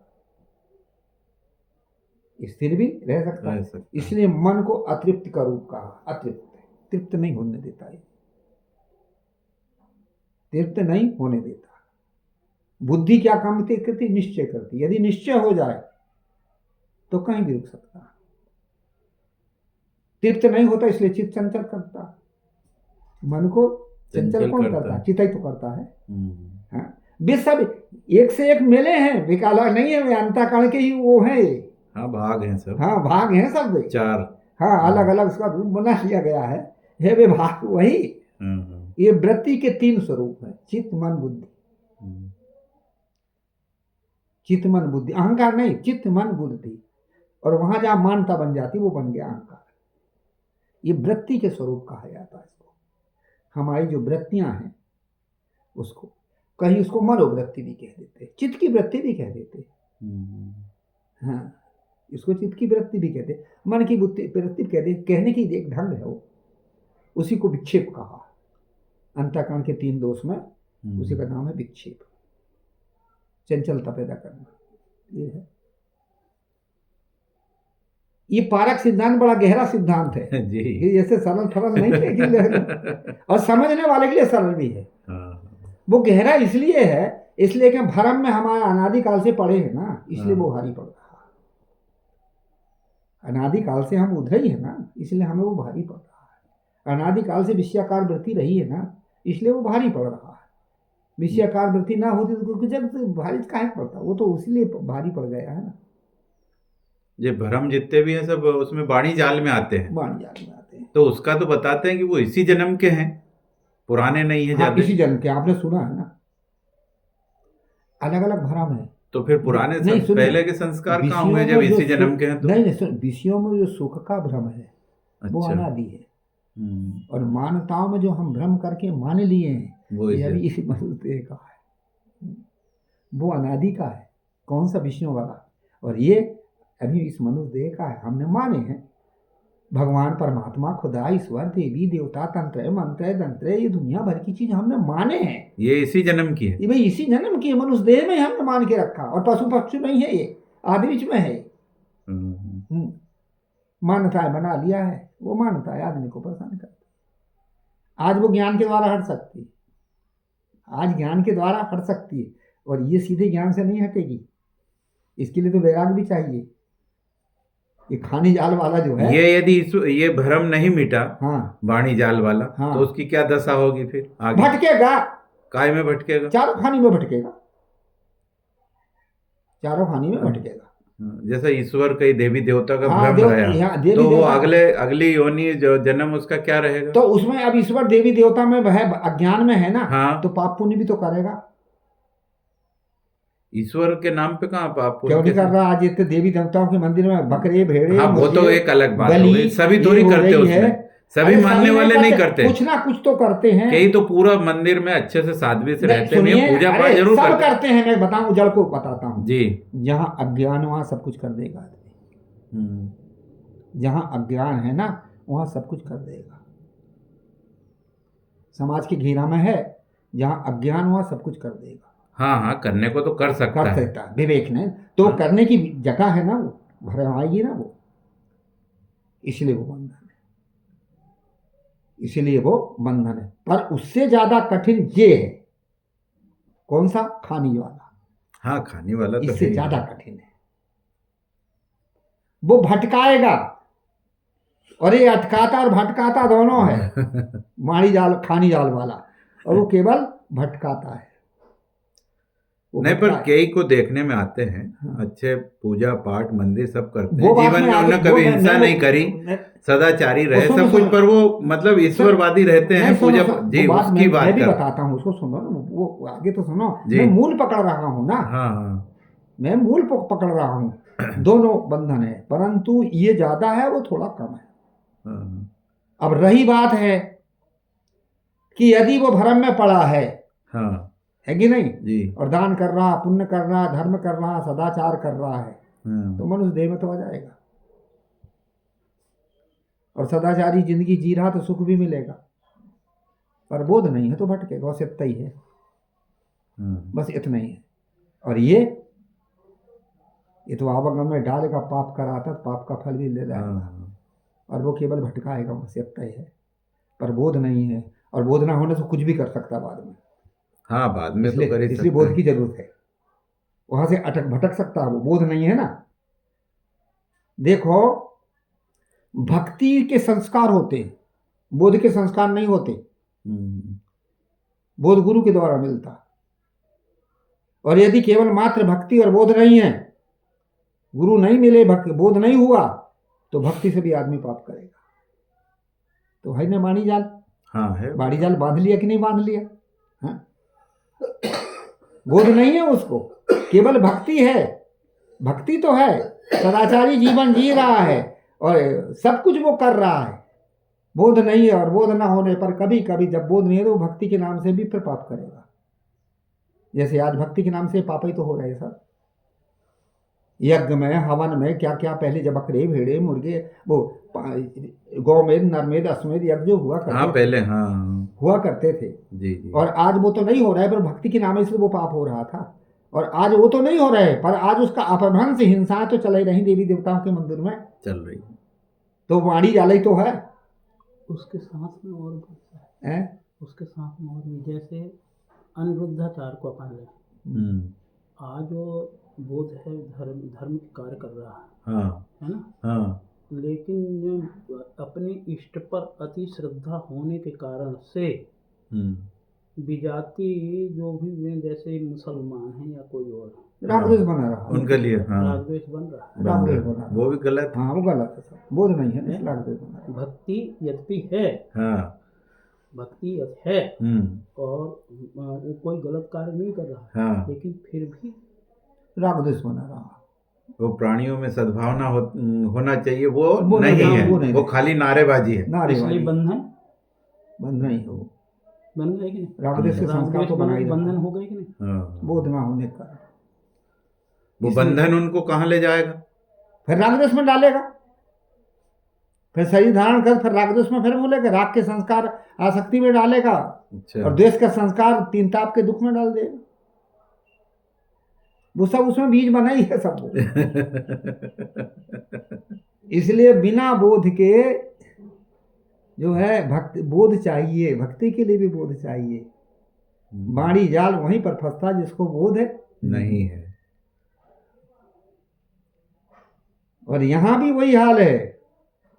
स्थिर भी रह सकता है। इसलिए मन को अतृप्त का रूप कहा। अतृप्त, तृप्त नहीं होने देता है, तृप्त नहीं होने देता। बुद्धि क्या काम करती? निश्चय करती। यदि निश्चय हो जाए तो कहीं भी रुक सकता है। तृप्त नहीं होता, इसलिए चित्त चंचल करता। मन को चंचल कौन करता? चित्त ही तो करता है। हाँ, वे सब एक से एक मिले हैं, विकाला नहीं है, वे अंतःकरण के ही वो हैं। हाँ, भाग हैं सब। हाँ, भाग हैं सब, चार। हाँ, अलग अलग उसका रूप बना लिया गया है। वे भाग वही। ये वृत्ति के 3 स्वरूप हैं, चित्त मन बुद्धि। चित्त मन बुद्धि, अहंकार नहीं, चित्त मन बुद्धि। और वहां जहां मानता बन जाती वो बन गया अहंकार। ये वृत्ति के स्वरूप कहा जाता है इसको। हमारी जो वृत्तियां हैं उसको कहीं उसको मनोवृत्ति भी कह देते, चित्त की वृत्ति भी कह देते। हाँ, इसको चित्त की वृत्ति भी कहते, मन की वृत्ति कहते। कहने की एक ढंग है वो, उसी को विक्षेप कहा। अंतःकरण के 3 दोष में उसी का नाम है विक्षेप, चंचलता पैदा करना। ये है। ये पारक सिद्धांत बड़ा गहरा सिद्धांत है जी। ये जैसे सरल फरल नहीं है कि और समझने वाले के लिए सरल भी है। वो गहरा इसलिए है, इसलिए कि भरम में हमारे अनादिकाल से पड़े हैं ना, इसलिए वो भारी पड़ रहा है। अनादिकाल से हम उधर ही है ना, इसलिए हमें वो भारी पड़ रहा है। अनादिकाल से विषयाकार वृत्ति रही है ना, इसलिए वो भारी पड़ रहा है। विषयाकार वृत्ति ना होती तो जब भारी काहे पड़ता, वो तो इसलिए भारी पड़ गया है ना। ये भ्रम जितने भी हैं सब उसमें वाणी जाल में आते हैं। वाणी जाल में आते हैं। तो उसका तो बताते हैं कि वो इसी जन्म के हैं, पुराने नहीं है। हाँ, इसी जन्म के। आपने सुना है ना, अलग अलग भ्रम है। तो फिर पुराने पहले के संस्कार कहाँ हुए जब इसी जन्म के हैं? तो नहीं, विषयों में जो सुख का भ्रम है वो अनादि है। और मानताओं में जो हम भ्रम करके मान लिए हैं वो अभी इसी मनुष्य का है, वो अनादि का है। कौन सा? विषयों वाला। और ये अभी इस मनुष्य देह का है, हमने माने हैं। भगवान, परमात्मा, खुदा, ईश्वर, देवी देवता, तंत्र मंत्र तंत्र, ये दुनिया भर की चीज हमने माने हैं। ये इसी जन्म की है, ये भाई इसी जन्म की है। मनुष्य देह में हमने मान के रखा। और पशु पक्षी नहीं है, ये आदि बीच में है। मान्यताएं बना लिया है। वो मान्यताएं आदमी को परेशान करती। आज वो ज्ञान के द्वारा हट सकती है, आज ज्ञान के द्वारा हट सकती है। और ये सीधे ज्ञान से नहीं हटेगी, इसके लिए तो वैराग भी चाहिए। ये खानी जाल वाला जो है, ये यदि ये भ्रम नहीं मिटा, हाँ वाणी जाल वाला, हाँ। तो उसकी क्या दशा होगी फिर आगे? भटकेगा, काय में भटकेगा? चारों खानी में भटकेगा, चारों खानी में भटकेगा। जैसे ईश्वर कई देवी देवता का हाँ, भ्रम रहा, यहाँ देवी तो वो देवता, अगली योनि जो जन्म उसका क्या रहेगा? तो उसमें अब ईश्वर देवी देवता में वह अज्ञान में है ना, हाँ। तो पाप पुण्य भी तो करेगा। ईश्वर के नाम पे कहाँ पाप पुण्य क्यों नहीं कर कैसे? रहा? आज इतने देवी देवताओं के मंदिर में बकरे भेड़े हाँ, वो तो मुर्गे, एक अलग बात हो बलि, गई, सभी ये थोड़ी हो करते रही है। उसमें, सभी अरे मानने वाले नहीं करते, कुछ ना कुछ तो करते हैं। कई तो पूरा मंदिर में अच्छे से साधवी से रहते सुनिए, हैं, पूजा पाठ अरे जरूर सब करते करते हैं। मैं बताऊं, जड़ को बताता हूँ जी। जहाँ अज्ञान वहाँ सब कुछ कर देगा आदमी। जहाँ अज्ञान है ना, वहाँ सब कुछ कर देगा। समाज के घेरा में है, जहाँ अज्ञान वहाँ सब कुछ कर देगा। हाँ हाँ, करने को तो कर सकता है। सकता है, विवेक ने तो हाँ। करने की जगह है ना, वो भर आएगी ना वो, इसलिए वो बंधन है, इसलिए वो बंधन है। पर उससे ज्यादा कठिन ये है, कौन सा? खानी वाला। हाँ, खाने वाला तो इससे है ही। ज्यादा कठिन है, वो भटकाएगा। और ये अटकाता और भटकाता दोनों है, माड़ी जाल खानी जाल वाला, और वो केवल भटकाता है। वो नहीं, पर भटकाए। कई को देखने में आते हैं, हाँ। अच्छे पूजा पाठ मंदिर सब करते वो हैं, बात जीवन में में आगे- उन्होंने वो कभी मैं- हिंसा मैं- नहीं करी, मैं- सदाचारी रहे, सुनो, सब कुछ, सुनो। पर वो मतलब ईश्वरवादी रहते हैं, नहीं, सुनो, पूजा सुनो, जी, वो बात उसकी मैं बात भी कर। बताता हूँ, उसको सुनो ना, वो आगे तो सुनो। जी। मैं मूल पकड़ रहा हूँ ना, हाँ हाँ मैं मूल पकड़ रहा हूँ। दोनों बंधन है, परंतु ये ज्यादा है, वो थोड़ा कम है। हाँ अब रही बात है कि यदि वो भ्रम में पड़ा हाँ है कि नहीं, जी। और दान कर रहा, पुण्य कर रहा, धर्म कर रहा, सदाचार कर रहा है, हाँ, तो मनुष्य देह में तो आ जाएगा, और सदाचारी जिंदगी जी रहा तो सुख भी मिलेगा। पर बोध नहीं है तो भटकेगा, बस इतना ही है, हाँ। बस इतना ही है। और ये तो आवागम में डालेगा, पाप कराता तो पाप का फल भी ले जाएगा, हाँ। और वो केवल भटकाएगा, बस इतना ही है। पर बोध नहीं है, और बोध ना होने से कुछ भी कर सकता बाद में। हाँ, बाद में तो कर ही इसलिए सकता बोध है। की जरूरत है, वहां से भटक सकता है, वो बोध नहीं है ना। देखो, भक्ति के संस्कार होते हैं, बोध के संस्कार नहीं होते। बोध गुरु के द्वारा मिलता, और यदि केवल मात्र भक्ति और बोध नहीं है, गुरु नहीं मिले, बोध नहीं हुआ, तो भक्ति से भी आदमी पाप करेगा। तो भाई ने मानी जाल, हाँ है, बाड़ी जाल बांध लिया कि नहीं बांध लिया? हाँ? बोध नहीं है उसको, केवल भक्ति है, भक्ति तो है, सदाचारी जीवन जी रहा है, और सब कुछ वो कर रहा है, बोध नहीं है। और बोध ना होने पर कभी कभी जब बोध नहीं है, तो वो भक्ति के नाम से भी फिर पाप करेगा। जैसे आज भक्ति के नाम से पाप ही तो हो रहे हैं सब, यज्ञ में, हवन में, क्या क्या पहले जब बकरे भेड़े मुर्गे, वो गौमेद नरमेद अश्वमेध यज्ञ जो हुआ करते हाँ, पहले हाँ हुआ करते थे, जी जी। और आज वो तो नहीं हो रहा है, पर भक्ति के नाम से वो पाप हो रहा था। और आज वो तो नहीं हो रहा है, पर आज उसका अपभ्रंश हिंसा तो चल ही रही देवी देवताओं के मंदिर में, चल रही तो वाणी जाल तो है। उसके साथ में और भी है, हैं? उसके साथ में और भी, जैसे अनिरुद्धाचार को अपन ले, आज वो बोध है, धर्म कार्य कर रहा हाँ है ना, हाँ लेकिन अपने इष्ट पर अति श्रद्धा होने के कारण से विजाति जो भी वे, जैसे मुसलमान हैं या कोई और, रागद्वेष बना रहा, उनके लिए हाँ रागद्वेष बन रहा है। रागद्वेष बना रहा, वो भी गलत है। हाँ वो गलत है, सब बोध नहीं है, इसलिए रागद्वेष बना रहा। भक्ति यद्यपि है, हाँ भक्ति है, और वो कोई गलत कार्य नहीं कर रहा है, हाँ, लेकिन फिर भी रागद्वेष बना रहा, वो प्राणियों में सद्भावना होना चाहिए, वो वो नहीं नहीं, है, वो नहीं वो है। खाली नारेबाजी है। नारेबाजी, इसलिए बंधन बंध नहीं हो, बन गए कि नहीं, रागद्वेष के संस्कार तो बना ही बंधन रहा, हो गए कि नहीं। हाँ, बोध ना होने का वो बंधन उनको कहाँ ले जाएगा? फिर रागद्वेष में डालेगा, फिर शरीर धारण कर, फिर रागद्वेष में फिर बोलेगा, राग के संस्कार आसक्ति में डालेगा, अच्छा और द्वेष का संस्कार तीन ताप के दुख में डाल देगा। वो सब उसमें बीज बना ही है सब। इसलिए बिना बोध के जो है भक्ति, बोध चाहिए, भक्ति के लिए भी बोध चाहिए। बाणी जाल वहीं पर फंसता जिसको बोध है नहीं है। और यहाँ भी वही हाल है,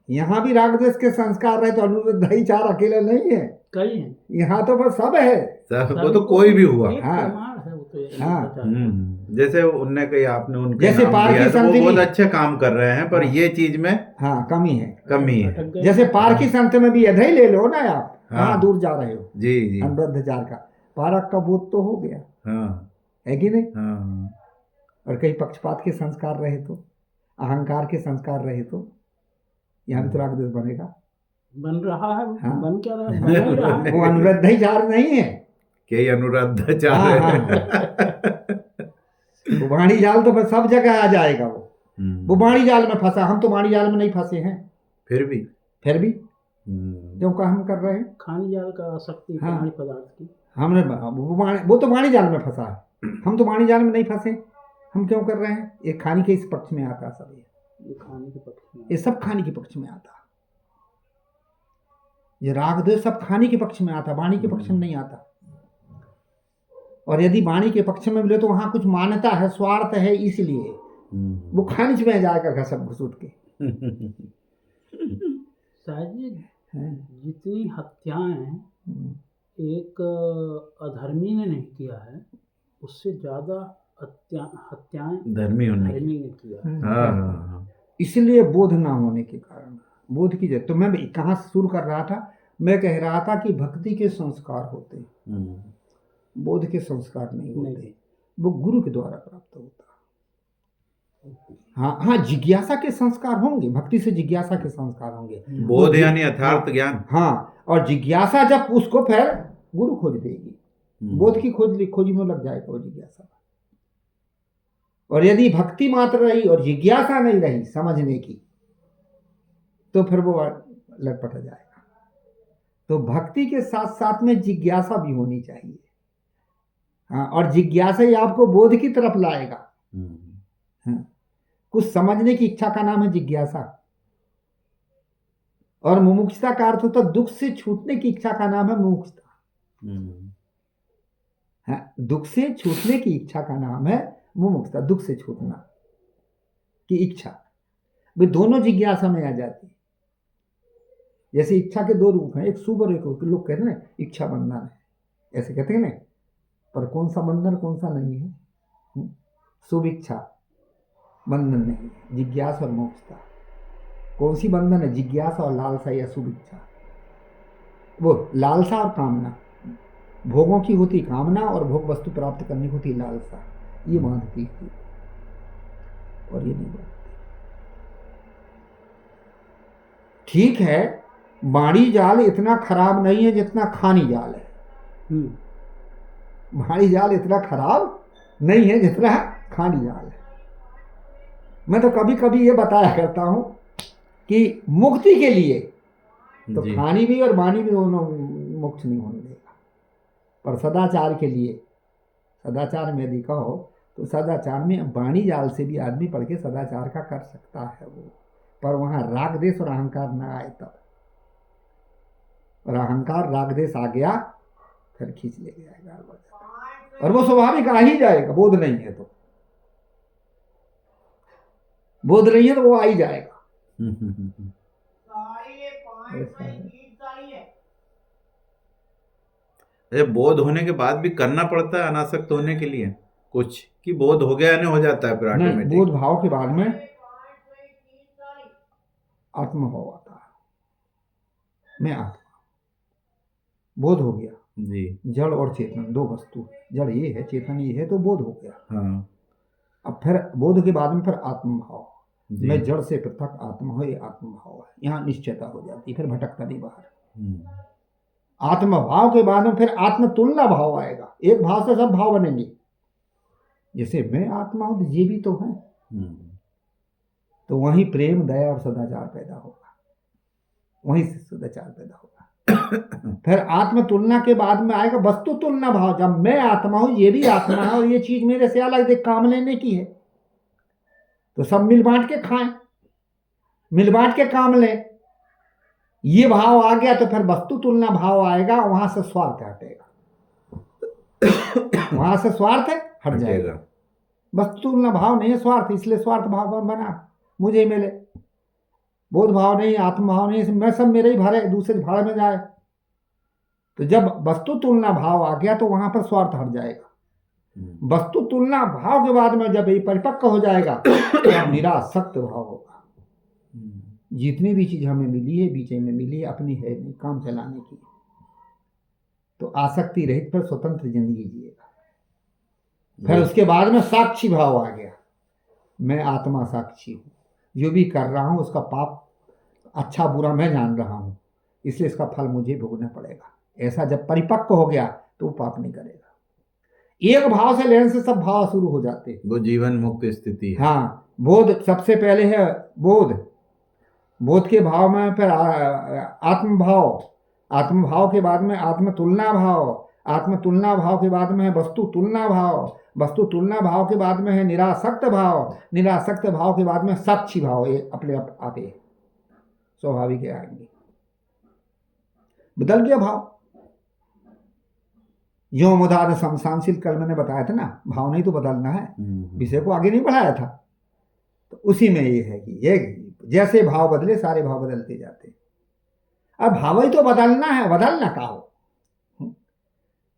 यहाँ भी राग द्वेष के संस्कार रहे तो अनिरुद्ध ही चार अकेले नहीं है, कई हैं। यहाँ तो बस सब है। सब वो तो कोई भी हुआ। एक हाँ। प्रमाण है वो तो ये हाँ। अनिरुद्धाचार्य। जैसे उनने कही, आपने उनके जैसे नाम पारकी लिया है, तो वो संतनी- बहुत अच्छे काम कर रहे हैं, पर हाँ। ये चीज में हाँ, कमी है। कमी है। अटक गए। जैसे पारकी संत में भी अधई ले लो ना आप, हाँ। कहाँ दूर जा रहे हो। जी जी। अनिरुद्धाचार्य का पारक का बोध तो हो गया हाँ है कि नहीं। हाँ। और कहीं पक्षपात के संस्कार रहे तो, अहंकार के संस्कार रहे तो यहाँ भी तो राग द्वेष बनेगा। बन रहा है। हाँ। बन क्या रहा है, बन ही रहा है। वो अनिरुद्धाचार्य नहीं है। के अनुराधाचार्य। हाँ, वो वाणी जाल तो बस सब जगह आ जाएगा। वो वाणी जाल में फंसा, हम तो वाणी जाल में नहीं फंसे हैं, फिर भी फिर भी क्यों का हम कर रहे हैं। खानी जाल का आसक्ति हाँ। प्राणी पदार्थ की। हमने वो तो वाणी जाल में फंसा है, हम तो वाणी जाल में नहीं फंसे। हम क्यों कर रहे हैं, ये खानी के इस पक्ष में आता है सब, ये खाने के पक्ष में। ये सब खाने के पक्ष में आता। ये राग द्वेष सब खाने के पक्ष में आता, वाणी के पक्ष में नहीं आता। और यदि वाणी के पक्ष में मिले तो वहां कुछ मान्यता है, स्वार्थ है, इसलिए वो खानिज में जाएगा सब घुसूट के। शायद ये हैं। जितनी हत्याएं एक अधर्मी ने नहीं किया है, उससे ज्यादा हत्याएं धर्मी होने की। धर्मी ने किया है। हाँ हाँ इसलिए बोध ना होने के कारण, बोध की जरूरत। तो मैं कहाँ से शुरू कर रहा था, मैं कह रहा था कि भक्ति के संस्कार होते, बोध के संस्कार नहीं होते, वो गुरु के द्वारा प्राप्त होता। हाँ हाँ, जिज्ञासा के संस्कार होंगे, भक्ति से जिज्ञासा के संस्कार होंगे। बोध यानी यथार्थ ज्ञान। हाँ, और जिज्ञासा जब उसको फिर गुरु खोज देगी, बोध की खोज में लग जाएगा वो जिज्ञासा। और यदि भक्ति मात्र रही और जिज्ञासा नहीं रही समझने की, तो फिर वो लटपट जाएगा। तो भक्ति के साथ साथ में जिज्ञासा भी होनी चाहिए। हाँ, और जिज्ञासा ही आपको बोध की तरफ लाएगा। हाँ, कुछ समझने की इच्छा का नाम है जिज्ञासा। और मुमुक्षुता का अर्थ होता है दुख से छूटने की इच्छा का नाम है मुमुक्षुता। हाँ, दुख से छूटने की इच्छा का नाम है मुमुक्षुता, दुख से छूटना की इच्छा। वे दोनों जिज्ञासा में आ जाती। जैसे इच्छा के दो रूप हैं, एक शुभ और एक लोग कहते हैं ना इच्छा बंधन है, ऐसे कहते हैं ना, पर कौन सा बंधन कौन सा नहीं है। शुभ इच्छा बंधन नहीं, जिज्ञासा और मोक्षता। कौन सी बंधन है, जिज्ञासा और लालसा या शुभ इच्छा। वो लालसा और कामना, भोगों की होती कामना और भोग वस्तु प्राप्त करने की होती लालसा, ये बांधती है और ये नहीं बांधती। ठीक है, बाड़ी जाल इतना खराब नहीं है जितना खानी जाल है। बाड़ी जाल इतना खराब नहीं है जितना खानी जाल है। मैं तो कभी कभी ये बताया करता हूं कि मुक्ति के लिए तो खानी भी और वाणी भी दोनों मुक्त नहीं होने देगा, पर सदाचार के लिए, सदाचार में यदि कहो तो सदाचार में वाणी जाल से भी आदमी पढ़ के सदाचार का कर सकता है वो, पर वहां राग देश और अहंकार ना आए तब। और अहंकार राग देश आ गया फिर खींच ले जाएगा, और वो स्वाभाविक आ ही जाएगा। बोध नहीं है तो, बोध नहीं है तो वो आ ही जाएगा। बोध होने के बाद भी करना पड़ता है अनासक्त होने के लिए कुछ, कि बोध हो गया नहीं हो जाता है फिर ऑटोमेटिक। बोध भाव के बाद में आत्मभाव आता है। मैं आत्मा, बोध हो गया जी। जड़ और चेतन दो वस्तु, जड़ ये है चेतन ये है, तो बोध हो गया। हाँ। अब फिर बोध के बाद में फिर आत्मभाव, मैं जड़ से पृथक आत्मा हो, ये आत्मभाव है। यहाँ निश्चयता हो जाती, फिर भटकता नहीं बाहर। आत्मभाव के बाद में फिर आत्म तुलना भाव आएगा। एक भाव से सब भाव बनेंगे। जैसे मैं आत्मा हूं तो ये भी तो है, तो वहीं प्रेम दया और सदाचार पैदा होगा, वहीं से सदाचार पैदा होगा। फिर आत्म तुलना के बाद में आएगा वस्तु तुलना भाव। जब मैं आत्मा हूं, ये भी आत्मा है और ये चीज मेरे से अलग देख काम लेने की है, तो सब मिल बांट के खाएं, मिल बांट के काम लें। ये भाव आ गया तो फिर वस्तु तुलना भाव आएगा, वहां से स्वार्थ हटेगा, वहां से स्वार्थ हट जाएगा। वस्तु तुलना भाव नहीं है, स्वार्थ, इसलिए स्वार्थ भाव बना। मुझे मिले। बोध भाव नहीं, आत्म भाव नहीं, मैं सब मेरे ही भरे, दूसरे भाड़े में जाए। तो जब वस्तु तुलना भाव आ गया तो वहां पर स्वार्थ हट जाएगा। वस्तु तुलना भाव के बाद में जब ये परिपक्व हो जाएगा तो निरासक्त भाव होगा। जितनी भी चीज हमें मिली है बीच में मिली है, अपनी है नहीं, काम चलाने की। तो आसक्ति रहित पर स्वतंत्र जिंदगी जिएगा। फिर उसके बाद में साक्षी भाव आ गया, मैं आत्मा साक्षी हूं, जो भी कर रहा हूं उसका पाप अच्छा बुरा मैं जान रहा हूं, इसलिए इसका फल मुझे भोगना पड़ेगा। ऐसा जब परिपक्व हो गया तो वो पाप नहीं करेगा। एक भाव से लेने से सब भाव शुरू हो जाते हैं। वो जीवन मुक्त स्थिति है। हाँ, बोध सबसे पहले है। बोध के भाव में फिर आत्म भाव, आत्म भाव के बाद में आत्म तुलना भाव, आत्म तुलना भाव के बाद में है वस्तु तुलना भाव, वस्तु तुलना भाव के बाद में है निरासक्त भाव, निरासक्त भाव के बाद में साक्षी भाव। ये अपने आप आते स्वाभाविक आएंगे। बदल गया भाव। यो मुदाद शमशानशील, कल मैंने बताया था ना, भाव नहीं तो बदलना है, विषय को आगे नहीं बढ़ाया था। तो उसी में ये है कि ये जैसे भाव बदले सारे भाव बदलते जाते। अब भाव ही तो बदलना है, बदलना का हो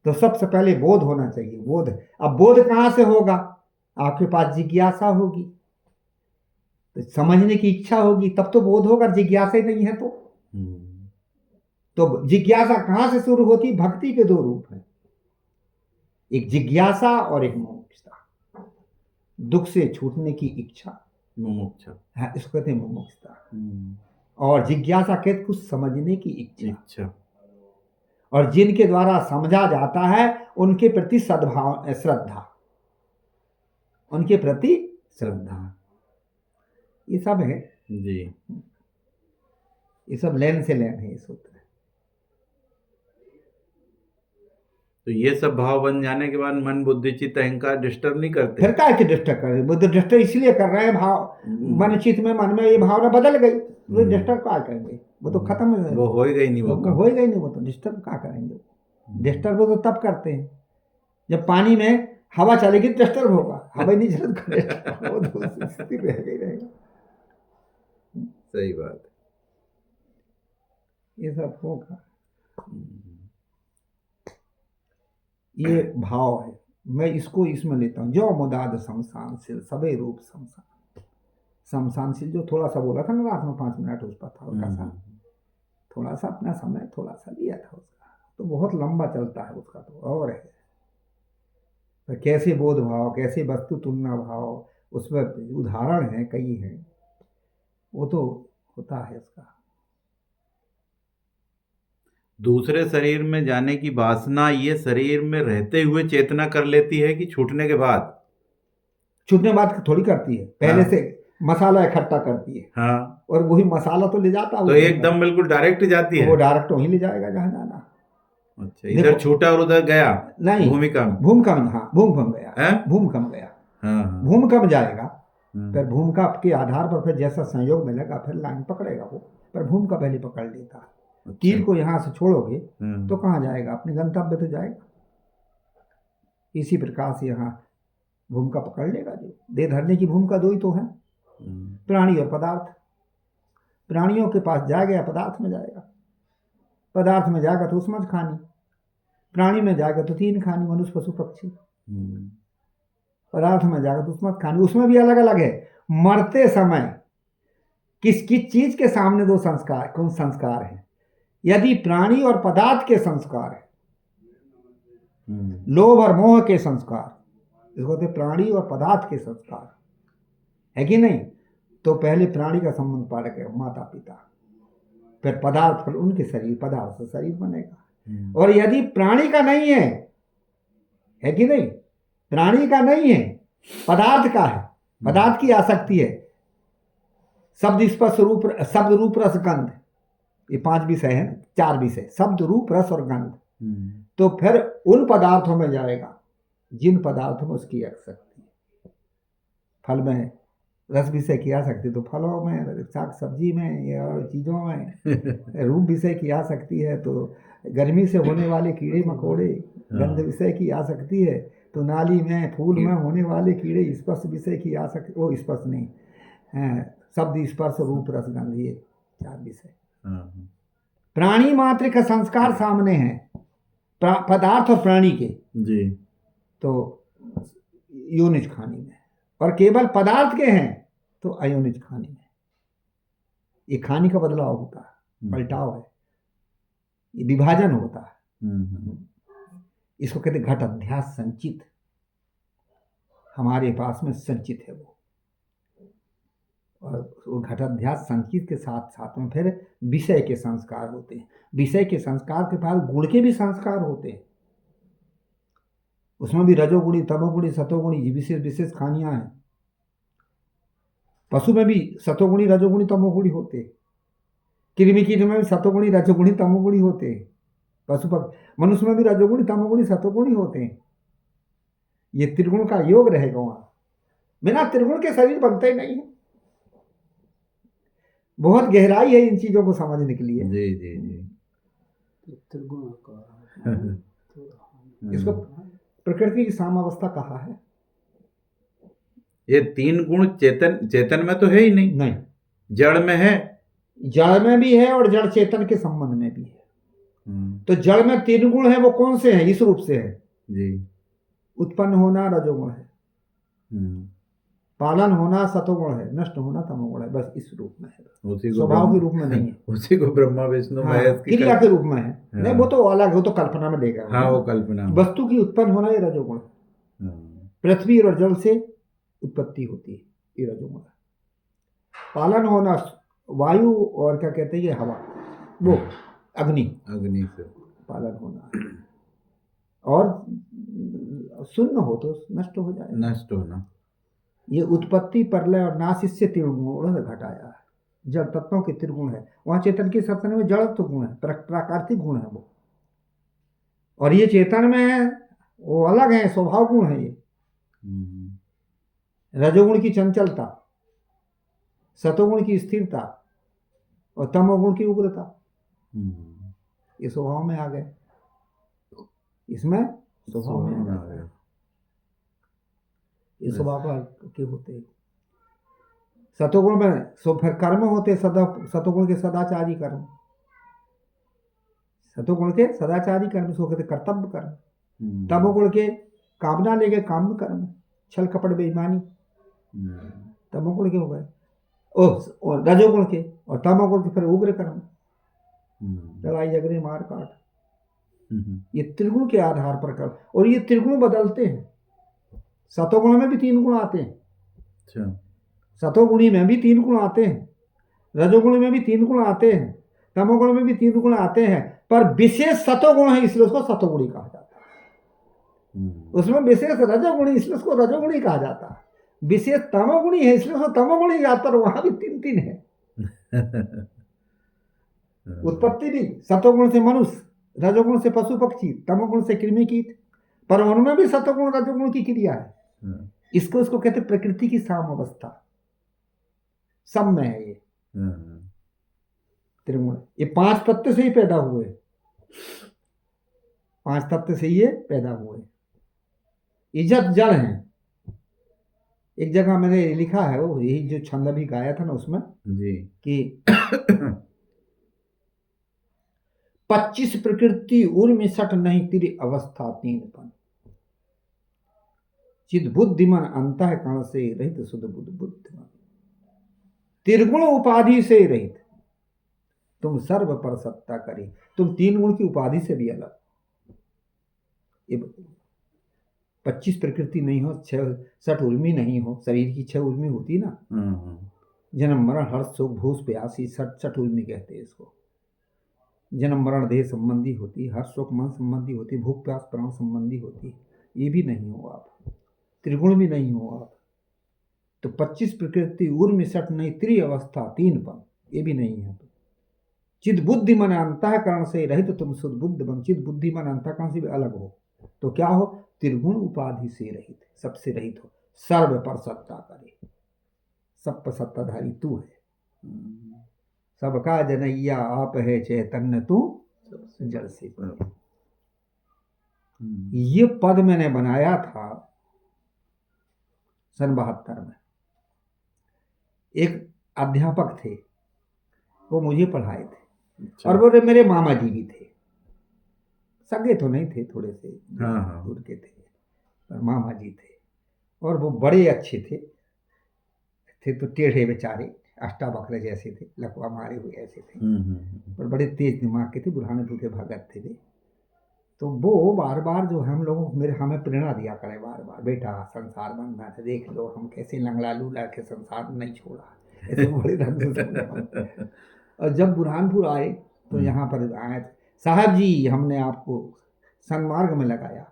तो सबसे पहले बोध होना चाहिए। बोध, अब बोध कहां से होगा? आपके पास जिज्ञासा होगी, तो समझने की इच्छा होगी, तब तो बोध होगा। जिज्ञासा ही नहीं है तो जिज्ञासा कहां से शुरू होती? भक्ति के दो रूप हैं, एक जिज्ञासा और एक मुमुक्षुता। दुख से छूटने की इच्छा, मुमुक्षा, हाँ, इसको कहते हैं मुमुक्षुता। और जिज्ञासा कहते कुछ समझने की इच्छा। और जिनके द्वारा समझा जाता है उनके प्रति सद्भाव, श्रद्धा, उनके प्रति श्रद्धा, ये सब है जी। ये सब लेन से लेन है, ये सूत्र है। तो ये सब भाव बन जाने के बाद मन बुद्धि चित्त अहंकार डिस्टर्ब नहीं करते? फिर क्या डिस्टर्ब कर रहे? बुद्ध डिस्टर्ब इसलिए कर रहे हैं, भाव मन चित्त में, मन में ये भावना बदल गई, वो डिस्टर्ब क्या करेंगे? वो तो खत्म है, वो हो ही गई नहीं, वो हो ही गई नहीं, वो तो डिस्टर्ब क्या करेंगे? डिस्टर्ब तो तब करते हैं जब पानी में हवा चलेगी डिस्टर्ब होगा, हवा नहीं चले तो वो तो स्थिर रहेगा ही रहेगा। सही बात है, ये सब होगा। ये भाव है, मैं इसको इसमें लेता हूँ। जो मुदाद शमशानशील सबे रूप शमशान, शमशानशील जो थोड़ा सा बोला था ना रात में 5 मिनट उस पर था, उसका सा थोड़ा सा अपना समय थोड़ा सा लिया था उसका, तो बहुत लंबा चलता है उसका तो और है। तो कैसे बोध भाव, कैसे वस्तु तुलना भाव, उसमें उदाहरण है, कई हैं, वो तो होता है उसका। दूसरे शरीर में जाने की वासना ये शरीर में रहते हुए चेतना कर लेती है कि छूटने के बाद? छूटने के बाद थोड़ी करती है, पहले से मसाला इकट्ठा करती है। हाँ, और वही मसाला तो ले जाता है, तो एकदम बिल्कुल डायरेक्ट जाती है? वो डायरेक्ट वहीं ले जाएगा जहाँ जाना। अच्छा, इधर छूटा और उधर गया नहीं, भूमिका में, भूमिकम, हाँ भूमिकम गया, भूमिकम गया, हाँ, भूमिकम जाएगा। फिर भूमिका के आधार पर फिर जैसा संयोग मिलेगा फिर लाइन पकड़ेगा वो, पर भूमिका पहले पकड़ लेता। तीर को यहाँ से छोड़ोगे तो कहाँ जाएगा? अपने गंतव्य तो जाएगा। इसी प्रकार से यहाँ भूमिका पकड़ लेगा। जो दे धरने की भूमिका दो ही तो है, प्राणी और पदार्थ। प्राणियों के पास जाएगा या पदार्थ में जाएगा? पदार्थ में जाएगा तो उसमें खानी, प्राणी में जाएगा तो 3 खानी, मनुष्य पशु पक्षी। पदार्थ में जाएगा तो उसमें खानी, उसमें भी अलग अलग है। मरते समय किस किस चीज के सामने 2 संस्कार, कौन संस्कार है? यदि प्राणी और पदार्थ के संस्कार है, लोभ और मोह के संस्कार, इसको कहते प्राणी और पदार्थ के संस्कार है कि नहीं, तो पहले प्राणी का संबंध पार करेगा, माता पिता, फिर पदार्थ, फिर उनके शरीर, पदार्थ से शरीर बनेगा। और यदि प्राणी का नहीं है कि नहीं, प्राणी का नहीं है, पदार्थ का है, पदार्थ की आसक्ति है, शब्द स्पर्श रूप, शब्द रूप रस गंध, ये 5 विषय है, 4 विषय, शब्द रूप रस और गंध। तो फिर उन पदार्थों में जाएगा जिन पदार्थों में उसकी आसक्ति है। फल में रस विषय की आसक्ति तो फलों में, साग सब्जी में और चीज़ों में। रूप विषय की आसक्ति है तो गर्मी से होने वाले कीड़े मकोड़े। गंध विषय की आसक्ति है तो नाली में, फूल में होने वाले कीड़े। स्पर्श विषय की आसक्ति, वो स्पर्श नहीं, हैं, शब्द स्पर्श रूप रस गंध, ये 4 विषय। हाँ, प्राणी मात्र का संस्कार सामने है, पदार्थ और प्राणी के, जी तो योनिज खानी में, और केवल पदार्थ के हैं तो अयोनिज खानी में। ये खानी का बदलाव होता है, पलटाव है, ये विभाजन होता है। इसको कहते घट अध्यास संचित, हमारे पास में संचित है वो। और वो घट अध्यास संचित के साथ साथ में फिर विषय के संस्कार होते हैं। विषय के संस्कार के बाद गुण के भी संस्कार होते हैं, उसमें भी रजोगुणी तमोगुणी सतोगुणी विशेष विशेष खानियां हैं। पशु में भी सतोगुणी रजोगुणी तमोगुणी होते हैं, कृमि कीट में भी सतोगुणी रजोगुणी तमोगुणी होते हैं, पशु पक्षी मनुष्य में भी रजोगुणी तमोगुणी सतोगुणी होते हैं। ये त्रिगुण का योग रहेगा वहां, बिना त्रिगुण के शरीर बनते ही नहीं है। बहुत गहराई है इन चीजों को समझने के लिए। जी जी जी। त्रिगुण का इसको प्रकृति की सामावस्था कहा है। ये 3 गुण चेतन में तो है ही नहीं, नहीं, जड़ में है। जड़ में भी है और जड़ चेतन के संबंध में भी है। तो जड़ में 3 गुण है, वो कौन से हैं? इस रूप से है जी। उत्पन्न होना रजोगुण है, पालन होना सतोगुण है, नष्ट होना तमोगुण है। बस इस रूप में है, स्वभाव के रूप में नहीं है। उसी को ब्रह्मा विष्णु हाँ, महेश की क्रिया के रूप में है। हाँ। नहीं, वो तो अलग, वो तो कल्पना में लेगा। हाँ, वो कल्पना में। वस्तु की उत्पन्न होना ये रजोगुण है। पृथ्वी और जल से उत्पत्ति होती है, ये रजोगुण है। पालन होना वायु और क्या कहते हैं ये हवा, वो अग्नि से पालन होना, और शून्य हो तो नष्ट हो जाए, नष्ट होना। ये उत्पत्ति प्रलय और नाश, इससे त्रिगुण घटाया है। जड़ तत्वों के त्रिगुण है, वहां चेतन के सत्य में जड़त्व गुण है, प्राकृतिक गुण है वो, और ये चेतन में वो अलग है, स्वभाव गुण है ये। रजोगुण की चंचलता, सतोगुण की स्थिरता और तमोगुण की उग्रता, ये स्वभाव में आ गए। इसमें स्वभाव में आ गए, ये स्वभाव के होते हैं। सतोगुण में फिर कर्म होते, सतोगुण के सदाचारी कर्म, सतोगुण के सदाचारी कर्म इसको कहते कर्तव्य कर्म। तमोगुण के कामना लेके काम कर्म, छल कपट बेईमानी, तमोगुण के हो गए। और रजोगुण के और तमोगुण के फिर उग्र कर्म, लड़ाई झगड़े मार काट, ये त्रिगुण के आधार पर कर्म। और ये त्रिगुण बदलते हैं। सतोगुण में भी 3 गुण आते हैं, अच्छा। सतोगुणी में भी 3 गुण आते हैं, रजोगुण में भी 3 गुण आते हैं, तमोगुण में भी 3 गुण आते हैं, पर विशेष सतोगुण है इसलिए उसको सतोगुणी कहा जाता है। उसमें विशेष रजोगुणी इसलिए उसको रजोगुणी कहा जाता है। विशेष तमोगुणी है इसलिए उसको तमोगुणी जाता है। वहां भी 3 है। उत्पत्ति भी सतोगुण से मनुष्य, रजोगुण से पशु पक्षी, तमोगुण से कृमि कीट, पर उनमें भी सतोगुण रजोगुण की क्रिया है। इसको उसको कहते प्रकृति की सामावस्था, सब में है ये त्रिगुण। ये 5 तत्व से ही पैदा हुए, 5 तत्व से ये पैदा हुए। इज्जत जड़ है। एक जगह मैंने लिखा है, वो यही जो छंद अभी गाया था ना उसमें जी, कि 25 प्रकृति उर्मी सठ नहीं तिरि अवस्था 3पन, चिद बुद्धिमन अंतः कण से रहित शुद्ध बुद्धिमन, त्रिगुण उपाधि से रहित तुम सर्व पर सत्ता करे। तुम 3 गुण की उपाधि से भी अलग। 25 प्रकृति नहीं हो, 6 उर्मी नहीं हो, शरीर की 6 उर्मी होती ना, जन्म मरण हर्ष सुख भूष प्यासी, 6 उर्मी कहते हैं इसको। जन्म मरण देह संबंधी होती, हर्ष सुख मन संबंधी होती, भूख प्यास प्राण संबंधी होती। ये भी नहीं हो आप, त्रिगुण भी नहीं हो आप। तो 25 प्रकृति उर्मी सठ नहीं त्रि अवस्था 3पन, ये भी नहीं है। चिद बुद्धि मन अंतःकरण से रहित तुम शुद्ध बुद्ध बन। चिद बुद्धि मन अंतःकरण से भी अलग हो तो क्या हो? त्रिगुण उपाधि से रहित, सबसे रहित हो, सर्व पर सत्ता करे। सब पर सत्ताधारी तू है, सबका जनैया आप है, चैतन्य तू जड़ से परे। ये पद मैंने बनाया था सन 72 में। एक अध्यापक थे, वो मुझे पढ़ाए थे। अच्छा। और वो मेरे मामा जी भी थे, सगे तो नहीं थे, थोड़े से हाँ। दूर के थे, पर मामा जी थे। और वो बड़े अच्छे थे तो टेढ़े बेचारे, अष्टावक्र जैसे थे, लकवा मारे हुए ऐसे थे, पर बड़े तेज दिमाग के थे, बुरहानपुर के भगत थे वे। तो वो बार बार जो हम लोगों मेरे हमें प्रेरणा दिया करे बार बार, बेटा संसार बनना है, देख लो हम कैसे लंगड़ा लूला के संसार नहीं छोड़ा, ऐसे बड़े ढंग से समझाओ। और जब बुरहानपुर आए तो यहाँ पर आए, साहब जी हमने आपको सन्मार्ग में लगाया,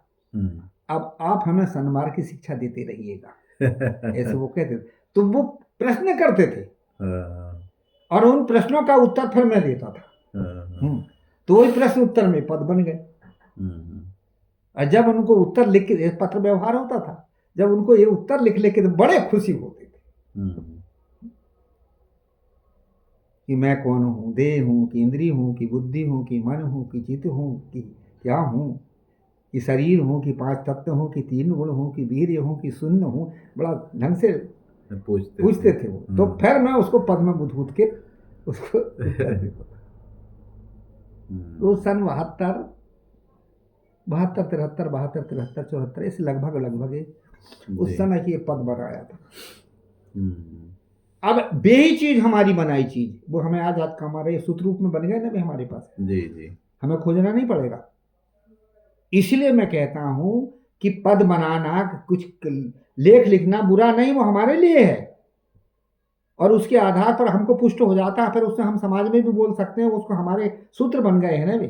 अब आप हमें सन्मार्ग की शिक्षा देते रहिएगा, ऐसे वो कहते थे। तो वो प्रश्न करते थे और उन प्रश्नों का उत्तर फिर मैं देता था। तो वही प्रश्न उत्तर में पद बन गए। और जब उनको उत्तर लिख के, पत्र व्यवहार होता था, जब उनको ये उत्तर लिख लेके तो बड़े खुशी होते थे कि मैं कौन हूँ, देह हूँ कि इंद्रिय हूँ कि बुद्धि हूँ कि मन हूँ कि चित्त हूँ कि क्या हूँ, कि शरीर हूँ कि 5 तत्व हूँ कि 3 गुण हूँ कि वीर्य हूँ कि शून्य हूँ, बड़ा ढंग से पूछते थे वो। तो फिर मैं उसको पद में गुद के उसको उत्तर देता था। तो सन 72, 73, 74, इस लगभग उस समय की ये पद बनाया था। अब बेही चीज हमारी बनाई चीज वो हमें आज हमारे सूत्र रूप में बन गए ना, भी हमारे पास जी, हमें खोजना नहीं पड़ेगा। इसलिए मैं कहता हूं कि पद बनाना, कुछ लेख लिखना बुरा नहीं, वो हमारे लिए है और उसके आधार पर हमको पुष्ट हो जाता है, फिर उससे हम समाज में भी बोल सकते हैं, उसको हमारे सूत्र बन गए हैं ना वे।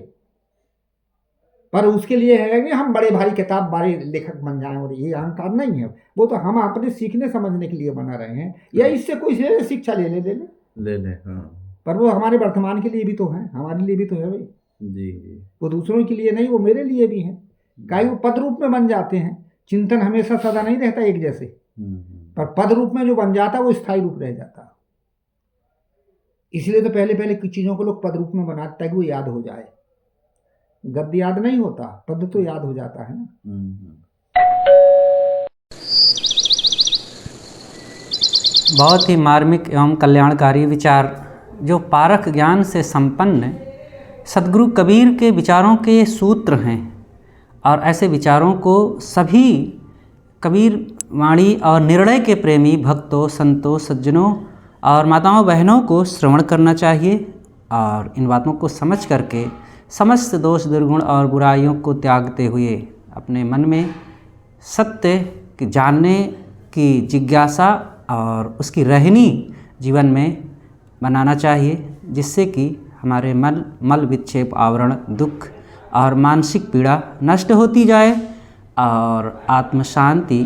पर उसके लिए है कि हम बड़े भारी किताब बड़े लेखक बन जाएं, और ये अहंकार नहीं है, वो तो हम अपने सीखने समझने के लिए बना रहे हैं, या इससे कोई शिक्षा ले। हाँ। पर वो हमारे वर्तमान के लिए भी तो है, हमारे लिए भी तो है भाई जी। वो दूसरों के लिए नहीं, वो मेरे लिए भी है। काहे वो पद रूप में बन जाते हैं, चिंतन हमेशा सदा नहीं रहता एक जैसे, पर पद रूप में जो बन जाता है वो स्थायी रूप रह जाता है। इसलिए तो पहले कुछ चीजों को लोग पद रूप में बनाते ताकि वो याद हो जाए। गद्य याद नहीं होता, पद तो याद हो जाता है ना। बहुत ही मार्मिक एवं कल्याणकारी विचार जो पारख ज्ञान से संपन्न सद्गुरु कबीर के विचारों के सूत्र हैं, और ऐसे विचारों को सभी कबीर वाणी और निर्णय के प्रेमी भक्तों, संतों, सज्जनों और माताओं बहनों को श्रवण करना चाहिए, और इन बातों को समझ करके समस्त दोष दुर्गुण और बुराइयों को त्यागते हुए अपने मन में सत्य की जानने की जिज्ञासा और उसकी रहनी जीवन में बनाना चाहिए, जिससे कि हमारे मल विक्षेप, आवरण, दुख और मानसिक पीड़ा नष्ट होती जाए और आत्म शांति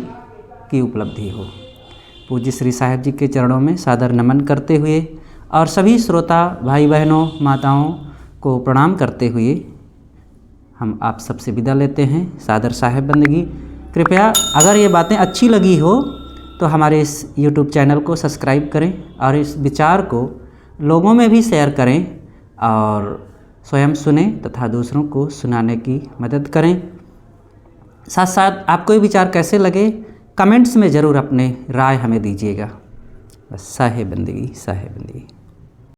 की उपलब्धि हो। पूज्य श्री साहिब जी के चरणों में सादर नमन करते हुए और सभी श्रोता भाई बहनों, माताओं को प्रणाम करते हुए हम आप सबसे विदा लेते हैं। सादर साहिब बंदगी। कृपया अगर ये बातें अच्छी लगी हो तो हमारे इस YouTube चैनल को सब्सक्राइब करें और इस विचार को लोगों में भी शेयर करें और स्वयं सुने तथा दूसरों को सुनाने की मदद करें। साथ साथ आपको ये विचार कैसे लगे कमेंट्स में ज़रूर अपने राय हमें दीजिएगा। बस साहिब बंदगी, साहिब बंदगी।